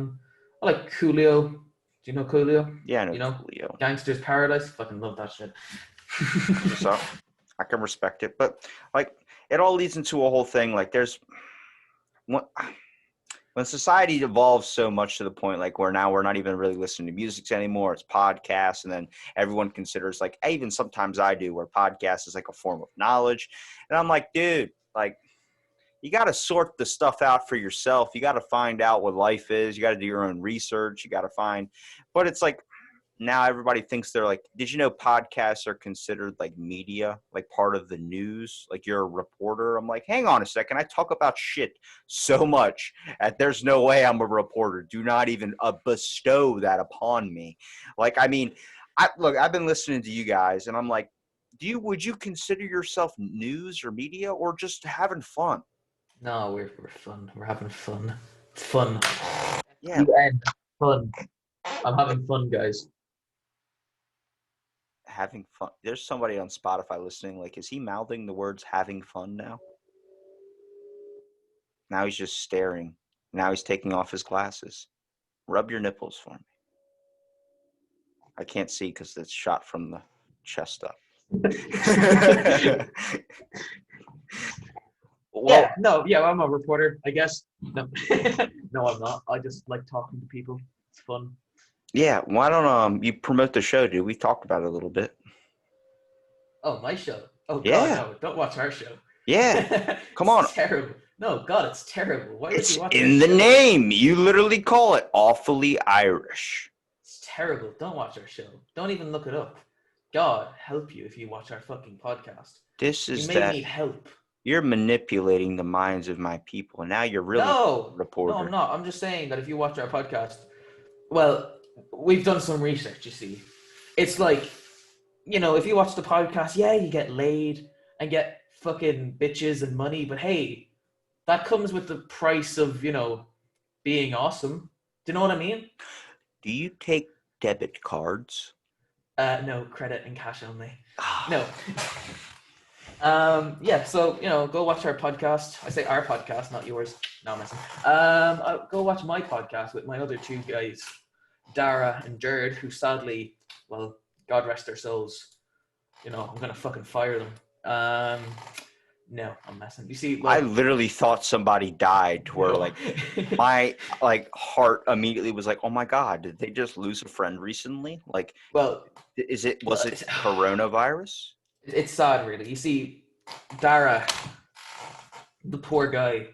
like Coolio. Do you know Coolio? Yeah, I know You know, Coolio. Gangster's Paradise. Fucking love that shit. So I can respect it, but like it all leads into a whole thing. Like there's when society evolves so much to the point like where now we're not even really listening to music anymore, it's podcasts, and then everyone considers like even sometimes I do where podcast is like a form of knowledge, and I'm like, dude, like you got to sort the stuff out for yourself. You got to find out what life is. You got to do your own research. You got to find, but it's like now everybody thinks they're like, did you know podcasts are considered like media, like part of the news? Like you're a reporter. I'm like, hang on a second. I talk about shit so much that there's no way I'm a reporter. Do not even bestow that upon me. Like, I mean, I've been listening to you guys and I'm like, would you consider yourself news or media or just having fun? No, we're fun. We're having fun. It's fun. Yeah, UN. Fun. I'm having fun, guys. having fun. There's somebody on Spotify listening. Like, is he mouthing the words having fun now? Now he's just staring. Now he's taking off his glasses. Rub your nipples for me. I can't see because it's shot from the chest up. Well, Yeah, no, yeah, I'm a reporter, I guess. No, no, I'm not. I just like talking to people. It's fun. yeah. Why don't you promote the show, dude? We talked about it a little bit. Oh, my show. Oh God, Yeah, no! Don't watch our show. yeah. Come on. It's terrible. No, God, it's terrible. Why would It's you watch our in the show? name. You literally call it awfully Irish. It's terrible. Don't watch our show. Don't even look it up. God help you if you watch our fucking podcast. This You is may that need help. you're manipulating the minds of my people. And now you're really a No, no, I'm reporter. not. I'm just saying that if you watch our podcast, well, we've done some research. You see, it's like, if you watch the podcast, yeah, you get laid and get fucking bitches and money, but hey, that comes with the price of, being awesome. Do you know what I mean? Do you take debit cards? No, credit and cash only. No. Ah, Yeah, so, go watch our podcast. I say our podcast, not yours. No, I'm messing. Go watch my podcast with my other two guys, Dara and Jared, who sadly, well, God rest their souls. I'm gonna fucking fire them. No, I'm messing. You see, I look, literally thought somebody died to where no. like my like heart immediately was like, oh my God, did they just lose a friend recently? Like, Well, was it coronavirus? it's sad, really. You see, Dara, the poor guy,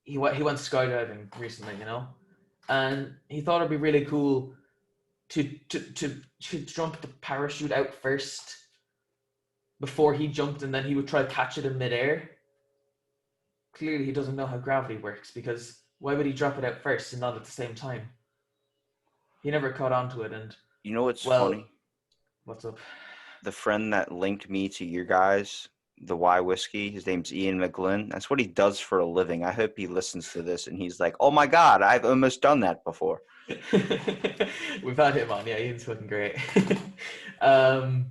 he went skydiving recently, and he thought it'd be really cool to jump the parachute out first before he jumped, and then he would try to catch it in midair. Clearly, he doesn't know how gravity works because why would he drop it out first and not at the same time? He never caught on to it, and You know what's well, funny? what's up? The friend that linked me to you guys, the Y Whiskey, his name's Ian McGlynn. That's what he does for a living. I hope he listens to this and he's like, oh my God, I've almost done that before. We've had him on, yeah, Ian's fucking great. um,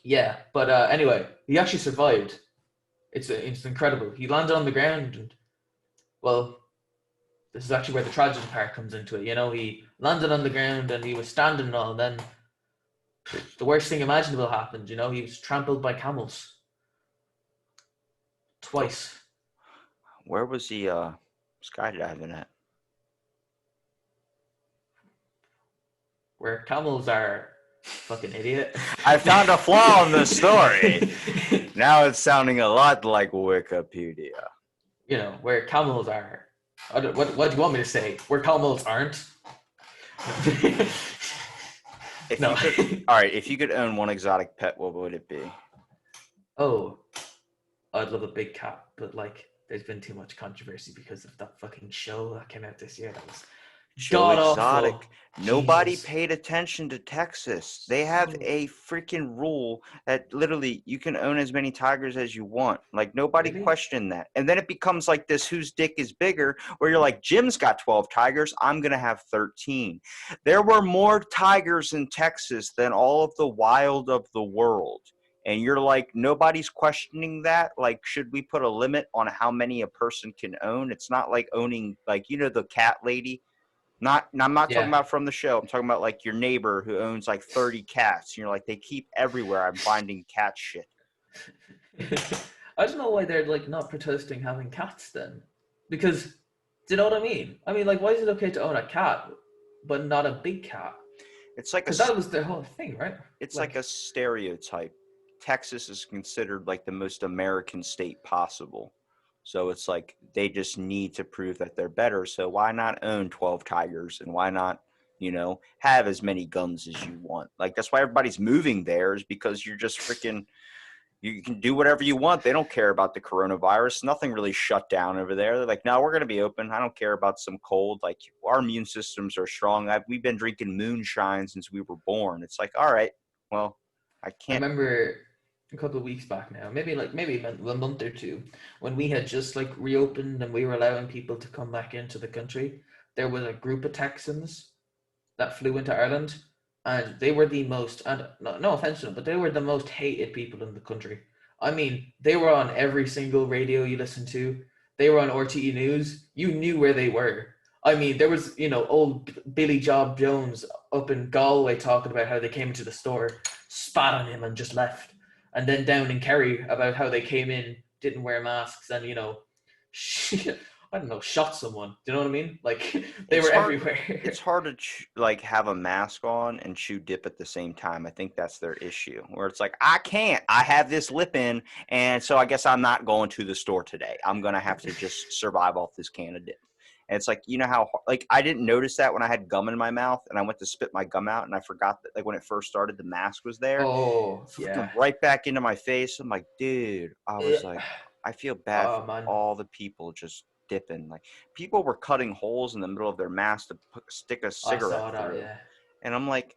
yeah, but anyway, he actually survived. It's incredible. He landed on the ground, and well, this is actually where the tragedy part comes into it. You know, he landed on the ground and he was standing and all, and then the worst thing imaginable happened. You know, he was trampled by camels So twice. where was he skydiving at? Where camels are, fucking idiot. I found a flaw in the story. Now it's sounding a lot like Wikipedia. You know, where camels are. What do you want me to say? Where camels aren't? If No. you could, all right, if you could own one exotic pet, what would it be? Oh, I'd love a big cat, but like, there's been too much controversy because of that fucking show that came out this year. That was Joe god awful. Exotic. Nobody Jesus. paid attention to Texas. They have So a freaking rule that literally you can own as many tigers as you want. Like nobody really? questioned that. And then it becomes like this whose dick is bigger, where you're like, Jim's got 12 tigers, I'm gonna have 13. There were more tigers in Texas than all of the wild of the world. And you're like, nobody's questioning that. Like, should we put a limit on how many a person can own? It's not like owning, like, the cat lady. I'm not talking Yeah. about from the show. I'm talking about like your neighbor who owns like 30 cats. And you're like, they keep everywhere. I'm finding cat shit. I don't know why they're like not protesting having cats then. Because, do you know what I mean? I mean, like, why is it okay to own a cat, but not a big cat? It's like a Because that was their whole thing, right? it's like Like, a stereotype. Texas is considered like the most American state possible. So it's like they just need to prove that they're better. So why not own 12 tigers and why not, have as many guns as you want? Like that's why everybody's moving there is because you're just freaking you can do whatever you want. They don't care about the coronavirus. Nothing really shut down over there. They're like, no, we're going to be open. I don't care about some cold. Like our immune systems are strong. We've been drinking moonshine since we were born. It's like, all right, well, I I can't. remember a couple of weeks back now, maybe a month or two, when we had just like reopened and we were allowing people to come back into the country. There was a group of Texans that flew into Ireland, and they were the most, and no offense to them, but they were the most hated people in the country. I mean, they were on every single radio you listened to. They were on RTE News. You knew where they were. I mean, there was, old Billy Job Jones up in Galway talking about how they came into the store, spat on him, and just left. And then down in Kerry about how they came in, didn't wear masks, and, I don't know, shot someone. Do you know what I mean? Like, they It's were hard. everywhere. It's hard to like have a mask on and chew dip at the same time. I think that's their issue. Where it's like, I can't. I have this lip in, and so I guess I'm not going to the store today. I'm gonna have to just survive off this can of dip. And it's like, how like I didn't notice that when I had gum in my mouth and I went to spit my gum out and I forgot that like when it first started the mask was there. Oh, So freaking yeah. right back into my face. I'm like, dude, I was like, I feel bad Oh, for man. all the people just dipping. Like people were cutting holes in the middle of their mask to stick a I cigarette saw that, through. yeah. And I'm like,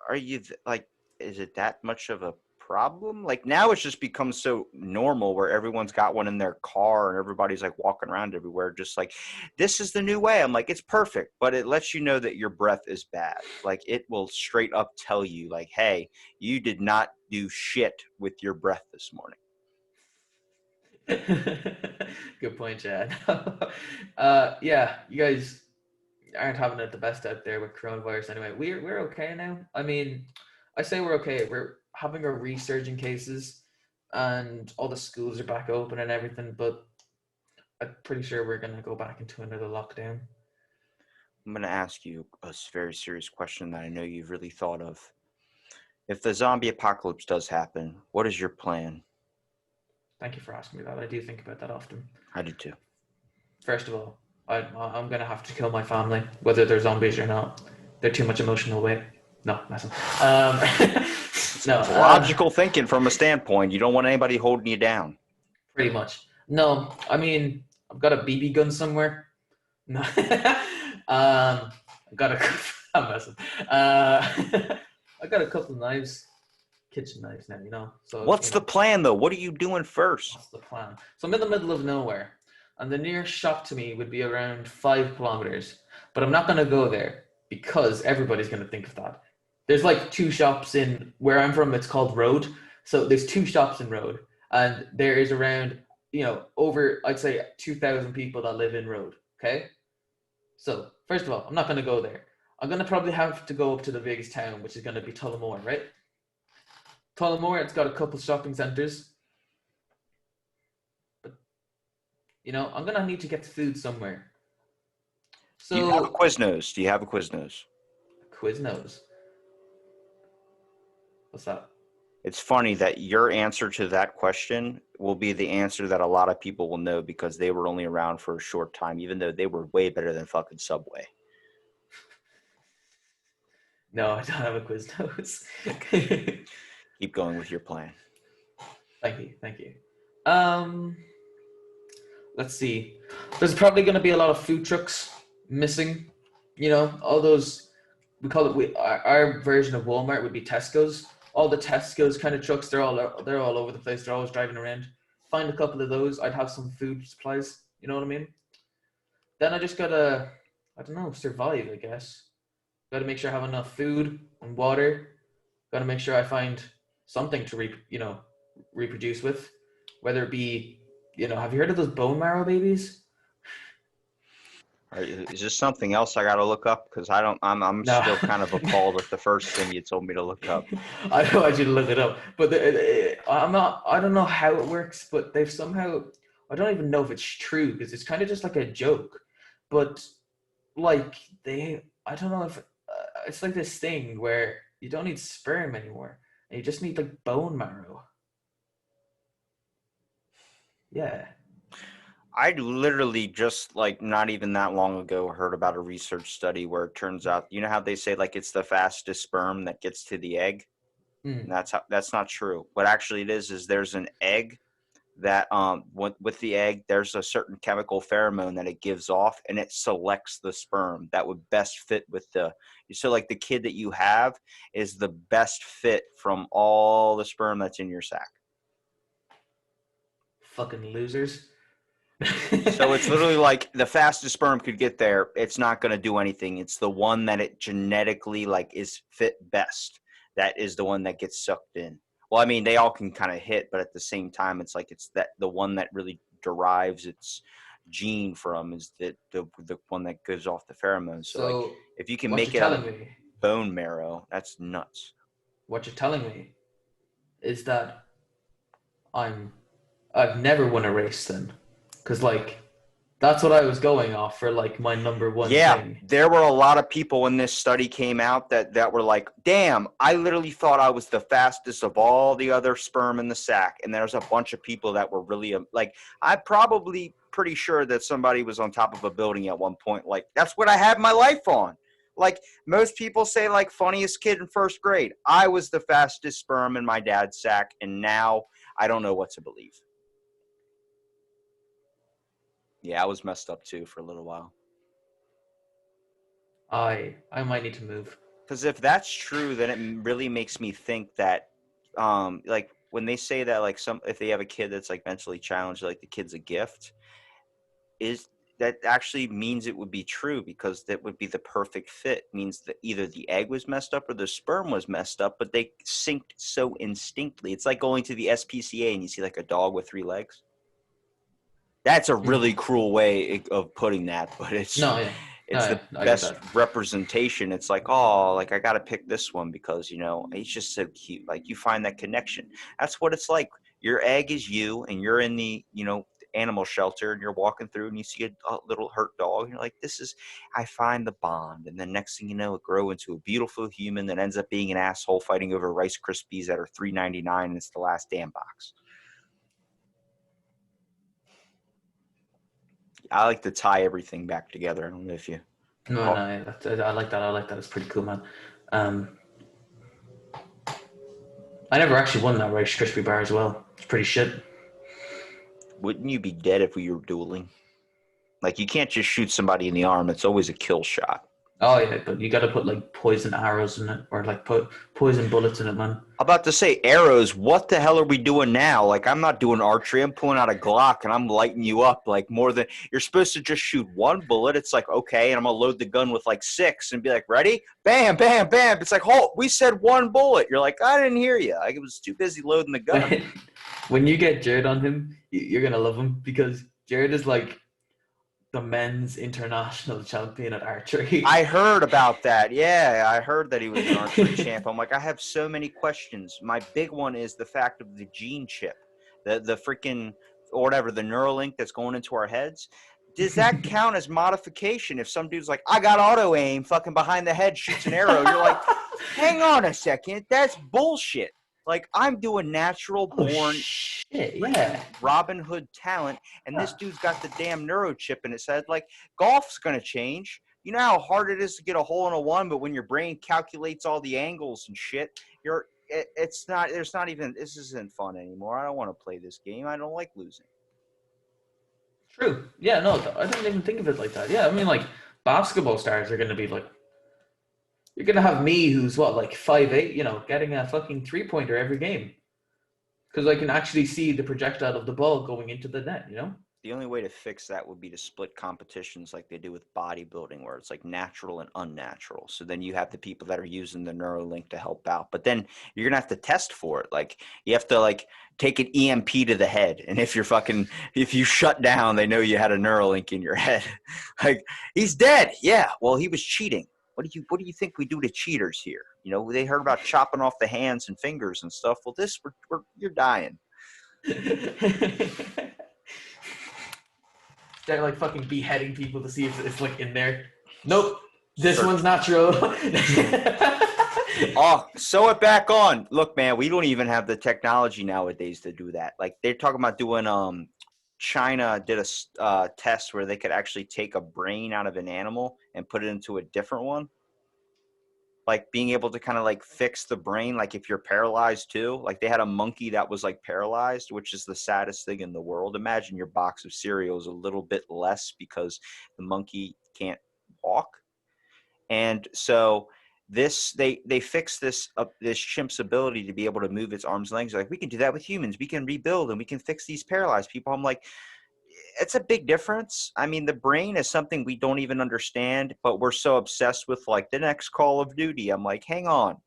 are you like, is it that much of a problem? Like now it's just become so normal where everyone's got one in their car and everybody's like walking around everywhere just like this is the new way. I'm like, it's perfect, but it lets you know that your breath is bad. Like it will straight up tell you like, hey, you did not do shit with your breath this morning. Good point, Chad. Yeah, you guys aren't having it the best out there with coronavirus anyway. We're okay now. I mean, I say we're okay. We're having a resurge in cases and all the schools are back open and everything, but I'm pretty sure we're gonna go back into another lockdown. I'm going to ask you a very serious question that I know you've really thought of. If the zombie apocalypse does happen, what is your plan? Thank you for asking me that. I do think about that often. I do too. First of all, I'm gonna have to kill my family, whether they're zombies or not. They're too much emotional weight. No, messing. No, It's logical thinking from a standpoint. You don't want anybody holding you down. pretty much. No, I mean, I've got a BB gun somewhere. No, I've got a. I'm messing. I got a couple of knives, kitchen knives now. So What's the plan, though? What are you doing first? what's the plan? So I'm in the middle of nowhere, and the nearest shop to me would be around 5 kilometers. But I'm not gonna go there because everybody's gonna think of that. There's like two shops in where I'm from. It's called Road. So there's two shops in Road, and there is around over I'd say 2,000 people that live in Road. Okay, So, first of all, I'm not going to go there. I'm going to probably have to go up to the biggest town, which is going to be Tullamore, right? Tullamore, it's got a couple shopping centers, but I'm going to need to get food somewhere. Do you have a So, Quiznos? Do you have a Quiznos? Quiznos. What's that? It's funny that your answer to that question will be the answer that a lot of people will know because they were only around for a short time, even though they were way better than fucking Subway. No, I don't have a Quiznos. Keep going with your plan. Thank you, thank you. Um, let's see. There's probably going to be a lot of food trucks missing. All those we call it. Our version of Walmart would be Tesco's. All the Tesco's kind of trucks, they're all over the place. They're always driving around. Find a couple of those. I'd have some food supplies. You know what I mean? Then I just gotta, I don't know, survive. I guess. Gotta make sure I have enough food and water. Gotta make sure I find something to reproduce with, whether it be, have you heard of those bone marrow babies? All right, is this something else I got to look up? Because I don't. I'm No. still kind of appalled at the first thing you told me to look up. I don't want you to look it up, but I'm not. I don't know how it works, but they've somehow. I don't even know if it's true because it's kind of just like a joke, but like I don't know if it's like this thing where you don't need sperm anymore, and you just need like bone marrow. Yeah. I literally just like not even that long ago heard about a research study where it turns out, you know how they say like it's the fastest sperm that gets to the egg? And Mm. that's not true. What actually it is there's an egg that with the egg there's a certain chemical pheromone that it gives off and it selects the sperm that would best fit with the so like the kid that you have is the best fit from all the sperm that's in your sack. Fucking losers. So it's literally like the fastest sperm could get there. It's not going to do anything. It's the one that it genetically like is fit best. That is the one that gets sucked in. Well, I mean, they all can kind of hit, but at the same time, it's like it's that the one that really derives its gene from is the one that gives off the pheromones. So like, So if you can what make you're it out telling of me, bone marrow, that's nuts. what you're telling me is that I'm I've never won a race then, because like that's what I was going off for like my number one Yeah, thing. there were a lot of people when this study came out that were like, "Damn, I literally thought I was the fastest of all the other sperm in the sack." And there's a bunch of people that were really like, I'm probably pretty sure that somebody was on top of a building at one point. Like, that's what I had my life on. Like most people say, like funniest kid in first grade. I was the fastest sperm in my dad's sack, and now I don't know what to believe. Yeah, I was messed up too for a little while. I might need to move. Because if that's true, then it really makes me think that, like when they say that, like some if they have a kid that's like mentally challenged, like the kid's a gift, is that actually means it would be true because that would be the perfect fit. Means that either the egg was messed up or the sperm was messed up, but they synced so instinctly. It's like going to the SPCA and you see like a dog with three legs. That's a really Mm. cruel way of putting that, but No, yeah, no, it's yeah, the I get best that. representation. It's like, oh, like I got to pick this one because he's just so cute. Like you find that connection. That's what it's like. Your egg is you, and you're in the animal shelter, and you're walking through, and you see a little hurt dog, and you're like, this is. I find the bond, and then next thing you know, it grow into a beautiful human that ends up being an asshole fighting over Rice Krispies that are $3.99, and it's the last damn box. I like to tie everything back together. I don't know if you No, caught. no, yeah, I like that. I like that. It's pretty cool, man. Um, I never actually won that Rice Krispie bar as well. It's pretty shit. Wouldn't you be dead if we were dueling? Like you can't just shoot somebody in the arm. It's always a kill shot. Oh yeah, but you got to put like poison arrows in it, or like put poison bullets in it, man. I'm about to say arrows. What the hell are we doing now? Like I'm not doing archery. I'm pulling out a Glock and I'm lighting you up like more than you're supposed to just shoot one bullet. It's like okay, and I'm gonna load the gun with like six and be like ready, bam, bam, bam. It's like halt. We said one bullet. You're like I didn't hear you. I was too busy loading the gun. When you get Jared on him, you're gonna love him because Jared is like the men's international champion at archery. I heard about that. Yeah, I heard that he was an archery champ. I'm like, I have so many questions. My big one is the fact of the gene chip, the freaking or whatever, the Neuralink that's going into our heads. Does that count as modification? If some dude's like, I got auto aim, fucking behind the head, shoots an arrow, you're like, hang on a second, that's bullshit. Like, I'm doing natural Oh born shit! freaking Yeah. Robin Hood talent, and this dude's got the damn neurochip in his head. Like, golf's gonna change. You know how hard it is to get a hole in a one, but when your brain calculates all the angles and shit, it's not. There's not even. This isn't fun anymore. I don't want to play this game. I don't like losing. True. Yeah. No, I didn't even think of it like that. Yeah. I mean, like basketball stars are going to be like, you're going to have me, who's what, like 5'8", getting a fucking 3-pointer every game because I can actually see the projectile of the ball going into the net. The only way to fix that would be to split competitions like they do with bodybuilding, where it's like natural and unnatural. So then you have the people that are using the Neuralink to help out, but then you're gonna have to test for it. Like, you have to like take an EMP to the head, and if you shut down, they know you had a Neuralink in your head. Like, he's dead. Yeah, well, he was cheating. What do you think we do to cheaters here? They heard about chopping off the hands and fingers and stuff. Well, you're dying. They're like fucking beheading people to see if it's like in there. Nope. This Sure. one's natural. Oh, sew it back on. Look, man, we don't even have the technology nowadays to do that. Like, they're talking about doing China did a test where they could actually take a brain out of an animal and put it into a different one. Like, being able to kind of like fix the brain, like if you're paralyzed too. Like, they had a monkey that was like paralyzed, which is the saddest thing in the world. Imagine your box of cereal is a little bit less because the monkey can't walk. And so they fixed this chimp's ability to be able to move its arms and legs. Like, we can do that with humans. We can rebuild and we can fix these paralyzed people. I'm like, it's a big difference. I mean, the brain is something we don't even understand, but we're so obsessed with like the next Call of Duty. I'm like, hang on.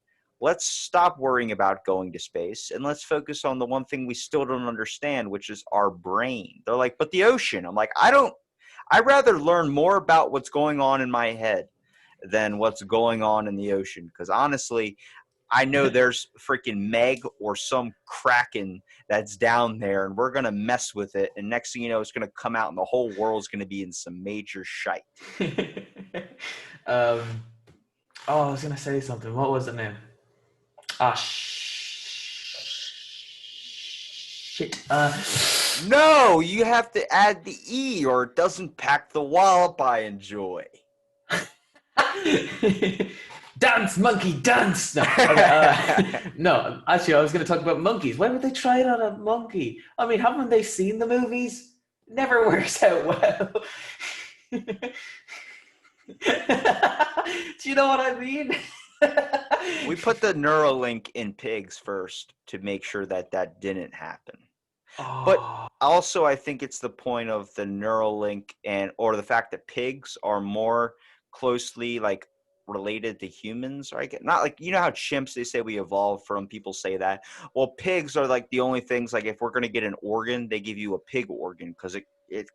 Let's stop worrying about going to space and let's focus on the one thing we still don't understand, which is our brain. They're like, but the ocean. I'm like, I'd rather learn more about what's going on in my head than what's going on in the ocean. Because honestly, I know there's freaking Meg or some Kraken that's down there, and we're going to mess with it. And next thing you know, it's going to come out, and the whole world's going to be in some major shite. I was going to say something. What was the name? Shit. No, you have to add the E, or it doesn't pack the wallop I enjoy. Dance, monkey, dance! No, okay, no, actually, I was going to talk about monkeys. Why would they try it on a monkey? I mean, haven't they seen the movies? Never works out well. Do you know what I mean? We put the Neuralink in pigs first to make sure that didn't happen. But also, I think it's the point of the Neuralink or the fact that pigs are more closely like related to humans, right? Not like, how chimps, they say we evolved from, people say that. Well, pigs are like the only things, like if we're going to get an organ, they give you a pig organ because it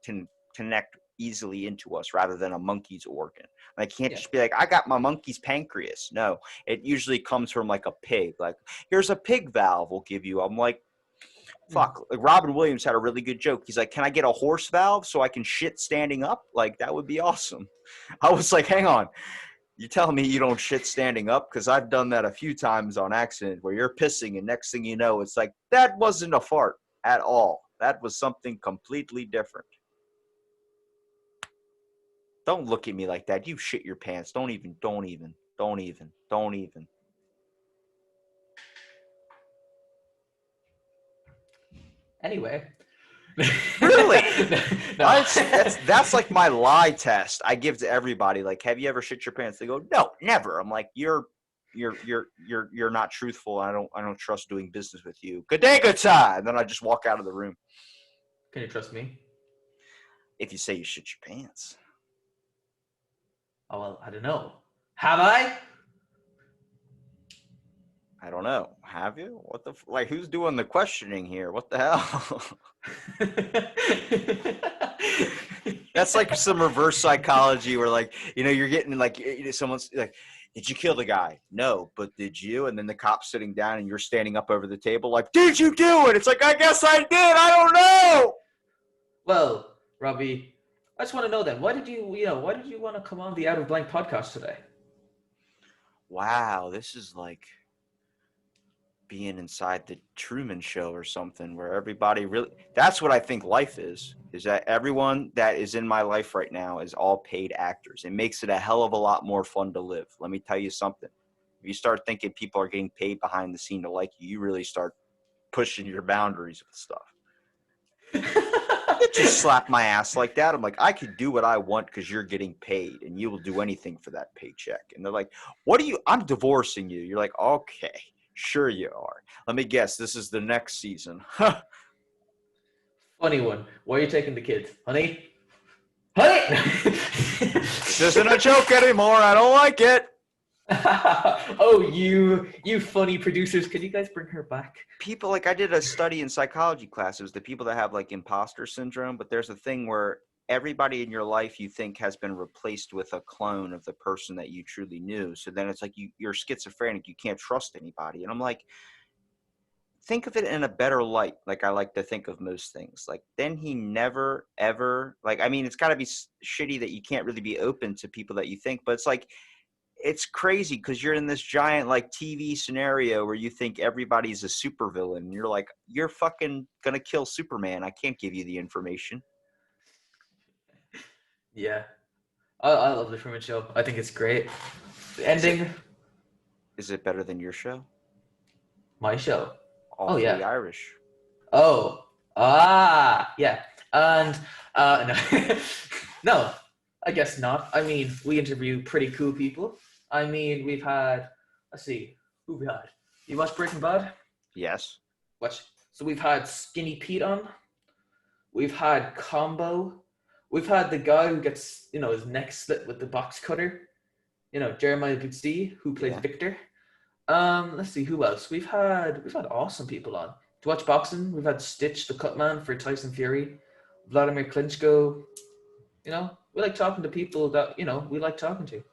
can connect easily into us rather than a monkey's organ. Like, can't just be like, I got my monkey's pancreas. No, it usually comes from like a pig. Like, here's a pig valve we'll give you. I'm like, fuck. Like, Robin Williams had a really good joke. He's like, can I get a horse valve so I can shit standing up? Like, that would be awesome. I was like, hang on. You telling me you don't shit standing up? Because I've done that a few times on accident where you're pissing and next thing you know, it's like, that wasn't a fart at all. That was something completely different. Don't look at me like that. You shit your pants. Don't even. Anyway. Really? No. That's like my lie test I give to everybody. Like, have you ever shit your pants? They go, no, never. I'm like, you're not truthful. I don't trust doing business with you. Good day, good time. And then I just walk out of the room. Can you trust me? If you say you shit your pants. Oh, well, I don't know. Have I? I don't know. Have you? What the like? Who's doing the questioning here? What the hell? That's like some reverse psychology where, like, you're getting like someone's like, did you kill the guy? No, but did you? And then the cop's sitting down and you're standing up over the table like, did you do it? It's like, I guess I did. I don't know. Well, Robbie, I just want to know then, why did you want to come on the Out of Blank podcast today? Wow, this is like being inside the Truman Show or something where everybody really, that's what I think life is that everyone that is in my life right now is all paid actors. It makes it a hell of a lot more fun to live. Let me tell you something. If you start thinking people are getting paid behind the scene to like you, you really start pushing your boundaries with stuff. You just slap my ass like that. I'm like, I could do what I want because you're getting paid and you will do anything for that paycheck. And they're like, I'm divorcing you. You're like, okay, sure you are. Let me guess, this is the next season. Funny one. Why are you taking the kids? Honey? Honey! This isn't a joke anymore. I don't like it. Oh, you funny producers. Can you guys bring her back? People, like, I did a study in psychology class. It was the people that have like imposter syndrome, but there's a thing where everybody in your life you think has been replaced with a clone of the person that you truly knew. So then it's like you're schizophrenic. You can't trust anybody. And I'm like, think of it in a better light. Like I like to think of most things. Like then he never, ever, like, I mean, it's got to be shitty that you can't really be open to people that you think, but it's like, it's crazy because you're in this giant like TV scenario where you think everybody's a supervillain. And you're like, you're fucking gonna kill Superman. I can't give you the information. Yeah. I love the Truman Show. I think it's great. The ending. Is it better than your show? My show. All Oh, for yeah. the Irish. Oh. Yeah. And no. No, I guess not. I mean, we interview pretty cool people. I mean, we've had, let's see, who we had? You watched Breaking Bad? Yes. Watch. So we've had Skinny Pete on. We've had Combo. We've had the guy who gets, his neck slit with the box cutter. Jeremiah Butzi, who plays Victor. Let's see who else. We've had awesome people on. To watch boxing, we've had Stitch, the cut man for Tyson Fury, Vladimir Klitschko. We like talking to people that, we like talking to.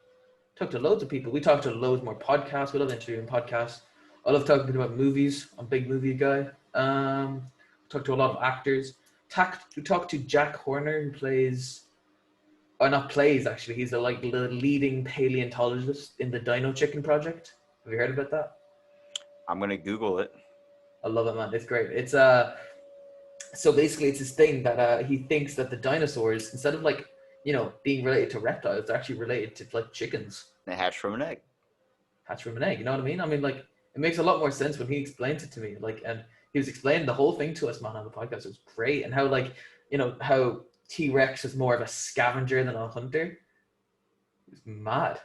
Talk to loads of people. We talk to loads more podcasts. We love interviewing podcasts. I love talking about movies. I'm a big movie guy. Talk to a lot of actors. We talk to Jack Horner, who plays, or not plays actually. He's the leading paleontologist in the Dino Chicken Project. Have you heard about that? I'm gonna Google it. I love it, man. It's great. It's so basically it's this thing that he thinks that the dinosaurs, instead of being related to reptiles, they're actually related to like chickens. They hatch from an egg. Hatch from an egg. You know what I mean? I mean, it makes a lot more sense when he explains it to me. And he was explaining the whole thing to us, man, on the podcast. It was great, and how how T-Rex is more of a scavenger than a hunter. It's mad.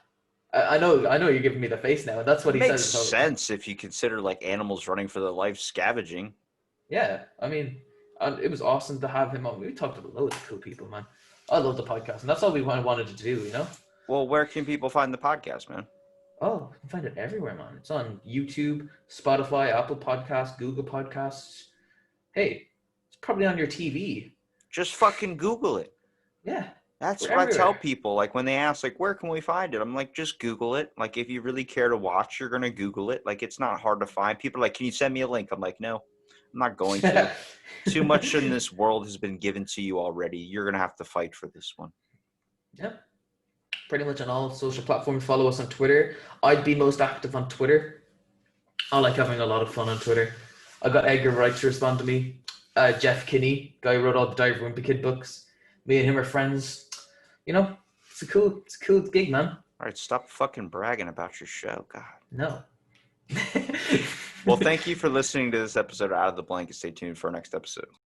I know you're giving me the face now, and that's what he Makes says. Sense if you consider like animals running for their life scavenging. Yeah, I mean, it was awesome to have him on. We talked to loads of cool people, man. I love the podcast, and that's all we wanted to do, Well, where can people find the podcast, man? Oh, you can find it everywhere, man. It's on YouTube, Spotify, Apple Podcasts, Google Podcasts. Hey, it's probably on your TV. Just fucking Google it. Yeah. That's what everywhere. I tell people. Like when they ask, like, where can we find it? I'm like, just Google it. Like, if you really care to watch, you're gonna Google it. Like, it's not hard to find. People are like, can you send me a link? I'm like, no, I'm not going to. Too much in this world has been given to you already. You're gonna have to fight for this one. Yep. Pretty much on all social platforms. Follow us on Twitter. I'd be most active on Twitter. I like having a lot of fun on Twitter. I got Edgar Wright to respond to me. Jeff Kinney, guy who wrote all the Diary of a Wimpy Kid books. Me and him are friends. It's a cool gig, man. All right, stop fucking bragging about your show, God. No. Well, thank you for listening to this episode of Out of the Blank, and stay tuned for our next episode.